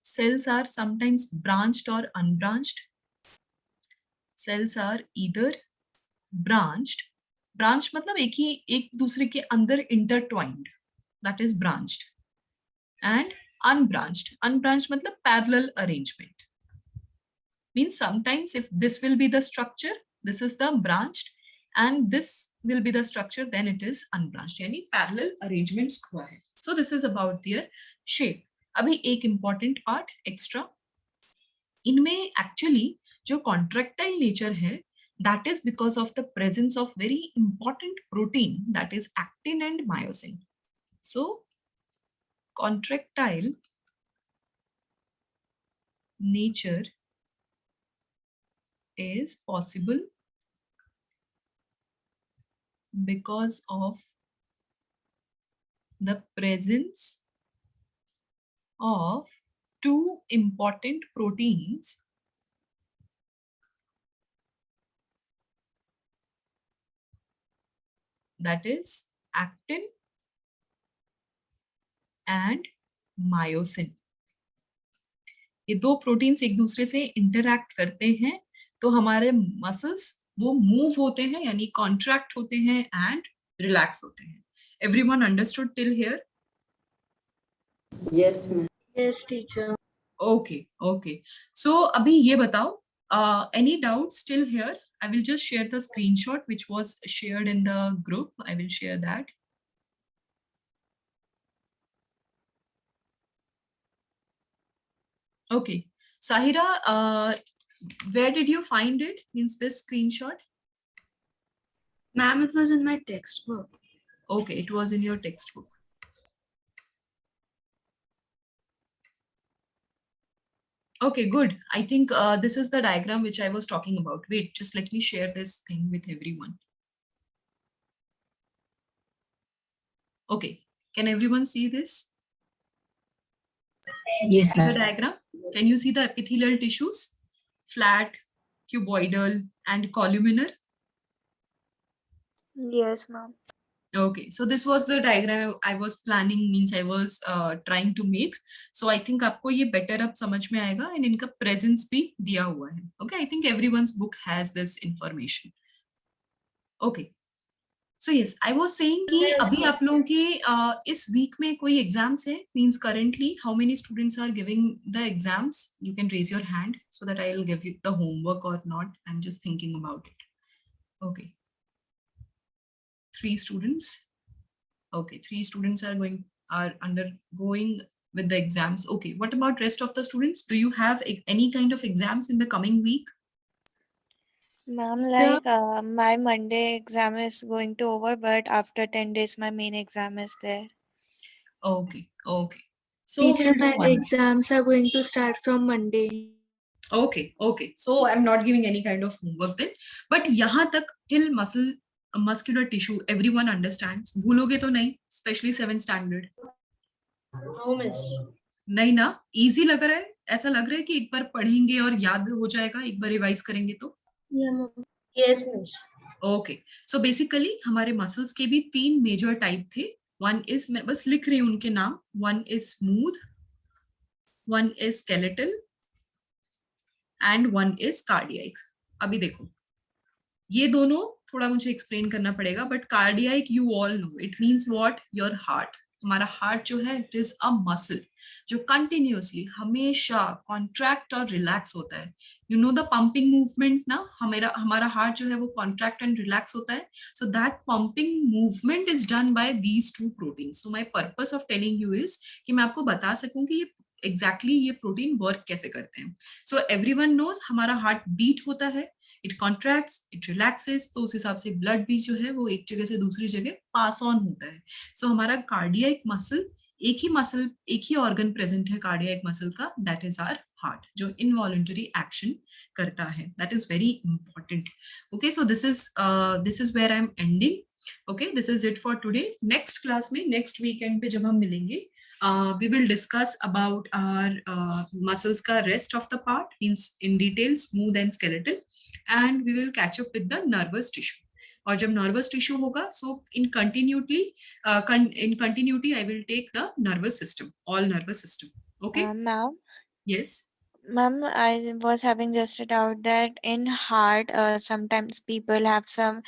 cells are sometimes branched or unbranched. Cells are either branched मतलब एक दूसरे के अंदर intertwined, that is branched, and unbranched मतलब parallel arrangement. Means sometimes if this will be the structure, this is the branched, and this will be the structure, then it is unbranched, यानी parallel arrangements हुआ है. So this is about their shape. अभी एक important part extra, इनमें actually जो contractile nature है, that is because of the presence of very important protein, that is actin and myosin. So contractile nature is possible because of the presence of two important proteins that is actin and myosin. ये दो proteins एक दूसरे से interact करते हैं तो हमारे muscles वो मूव होते हैं यानी कॉन्ट्रैक्ट होते हैं एंड रिलैक्स होते हैं. Everyone understood till here? Yes, ma'am. Yes, teacher. Okay. So अभी ये बताओ, any doubts still here? I will just share the screenshot which was shared in the group. I will share that. Okay, Sahira, where did you find it? Means this screenshot? Ma'am, it was in my textbook. Okay, it was in your textbook. Okay, good. I think this is the diagram which I was talking about. Wait, just let me share this thing with everyone. Okay, can everyone see this? Yes, The ma'am. diagram? Can you see the epithelial tissues? Flat, cuboidal, and columnar. Yes, ma'am. Okay, so this was the diagram I was planning, means I was trying to make. So I think आपको ये better अब समझ में आएगा and इनका presence भी दिया हुआ है. Okay, I think everyone's book has this information. Okay, So yes, I was saying कि अभी आप लोगों के इस वीक में कोई एग्जाम्स है, means currently how many students are giving the exams? You can raise your hand so that I will give you the homework or not. I'm just thinking about it. Okay, 3 students. Okay, 3 students are undergoing with the exams. Okay, what about rest of the students? Do you have any kind of exams in the coming week? Ma'am, like my Monday exam is going to over, but after 10 days my main exam is there. Okay, okay. So Teacher, we'll do my one. exams are going to start from Monday. Okay, okay. So I'm not giving any kind of homework then. But यहाँ तक till muscular tissue, everyone understands. भूलोगे तो नहीं, especially 7th standard. No, miss. नहीं ना, easy लग रहा है? ऐसा लग रहा है कि एक बार पढ़ेंगे और याद हो जाएगा, एक बार रिवाइज करेंगे तो? Yes, miss. Okay. So basically हमारे muscles के भी 3 major type थे. One is, मैं बस लिख रही हूँ उनके नाम. One is smooth, one is skeletal, and one is cardiac. अभी देखो, ये दोनों थोड़ा मुझे एक्सप्लेन करना पड़ेगा, but cardiac you all know, it means what, your heart. हमारा हार्ट जो है, इट इज अ मसल जो कंटिन्यूअसली हमेशा कॉन्ट्रैक्ट और रिलैक्स होता है. You know the pumping movement ना, हमारा हार्ट जो है वो कॉन्ट्रैक्ट एंड रिलैक्स होता है. So that pumping movement is done by these 2 proteins. So my purpose of telling you is कि मैं आपको बता सकूं कि ये एग्जैक्टली ये प्रोटीन वर्क कैसे करते हैं. सो एवरीवन नोज हमारा हार्ट बीट होता है, इट कॉन्ट्रैक्ट्स, इट रिलैक्सेस, तो उस हिसाब से ब्लड भी जो है वो एक जगह से दूसरी जगह पास ऑन होता है. सो हमारा कार्डियक मसल, एक ही ऑर्गन प्रेजेंट है कार्डियक मसल का, दैट इज आवर हार्ट, जो इनवॉलंटरी एक्शन करता है. That is very important. Okay, so this is where I am ending. Okay, this is it for today. Next class में, next weekend पे जब हम मिलेंगे, we will discuss about our muscles ka rest of the part, means in detail, smooth and skeletal, and we will catch up with the nervous tissue. और जब nervous tissue होगा, so in continuity I will take the nervous system, all nervous system. Okay. Ma'am, Yes. ma'am, I was having just a doubt that in heart, sometimes people have some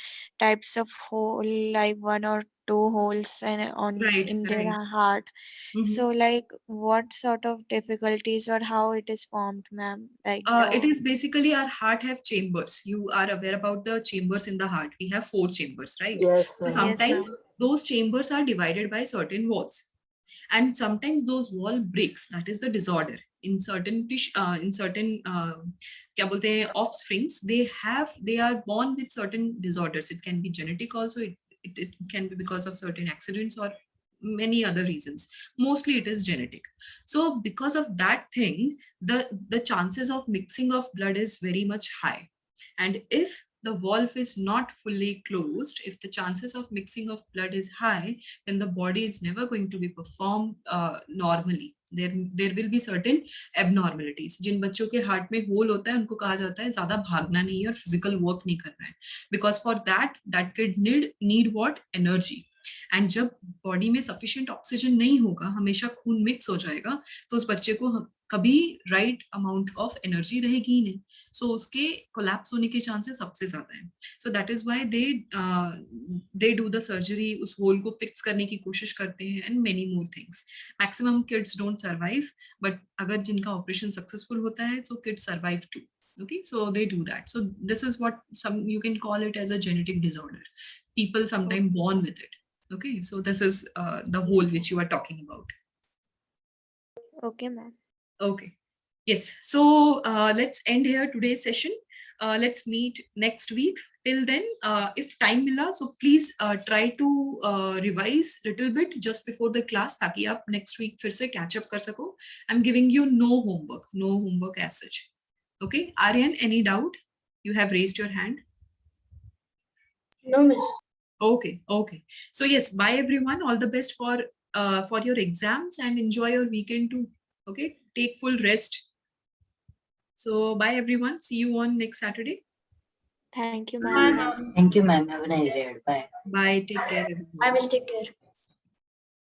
types of hole, like 1 or 2 holes Right. in their Right. heart. Mhm. So, like, what sort of difficulties or how it is formed, ma'am? Like It is basically our heart have chambers. You are aware about the chambers in the heart. We have 4 chambers, right? Yes, So ma'am. sometimes ma'am. those chambers are divided by certain walls, and sometimes those wall breaks. That is the disorder. In certain क्या बोलते हैं, offsprings, they are born with certain disorders. It can be genetic also. It can be because of certain accidents or many other reasons. Mostly it is genetic. So because of that thing, the chances of mixing of blood is very much high. And if the valve is not fully closed, if the chances of mixing of blood is high, then the body is never going to be performed normally. There will be certain abnormalities. जिन बच्चों के heart में whole होता है, उनको कहा जाता है ज्यादा भागना नहीं है और फिजिकल वर्क नहीं करना है, because for that kid need what, energy. And जब बॉडी में सफिशिएंट ऑक्सीजन नहीं होगा, हमेशा खून मिक्स हो जाएगा, तो उस बच्चे को कभी राइट अमाउंट ऑफ एनर्जी रहेगी ही नहीं. सो उसके कोलैप्स होने के चांसेस सबसे ज्यादा हैं. So that is why they do the surgery, उस होल को फिक्स करने की कोशिश करते हैं, and many more things. Maximum kids don't survive, but अगर जिनका ऑपरेशन सक्सेसफुल होता है, so kids survive too. Okay, so they do that. So this is what you can call it as a genetic disorder. People sometimes born with it. Okay, so this is the hole which you are talking about. Okay, ma'am. Okay, yes. So let's end here today's session. Let's meet next week. Till then, if time mila, so please try to revise little bit just before the class, ताकि आप next week फिर से catch up कर सको. I'm giving you no homework as such. Okay, Aryan, any doubt? You have raised your hand. No, miss. Okay. So yes, bye everyone. All the best for your exams, and enjoy your weekend too. Okay, take full rest. So bye everyone. See you on next Saturday. Thank you, Bye, ma'am. ma'am. Thank you, ma'am. Have a nice day. Bye. Bye. Take care, everyone. I miss, take care.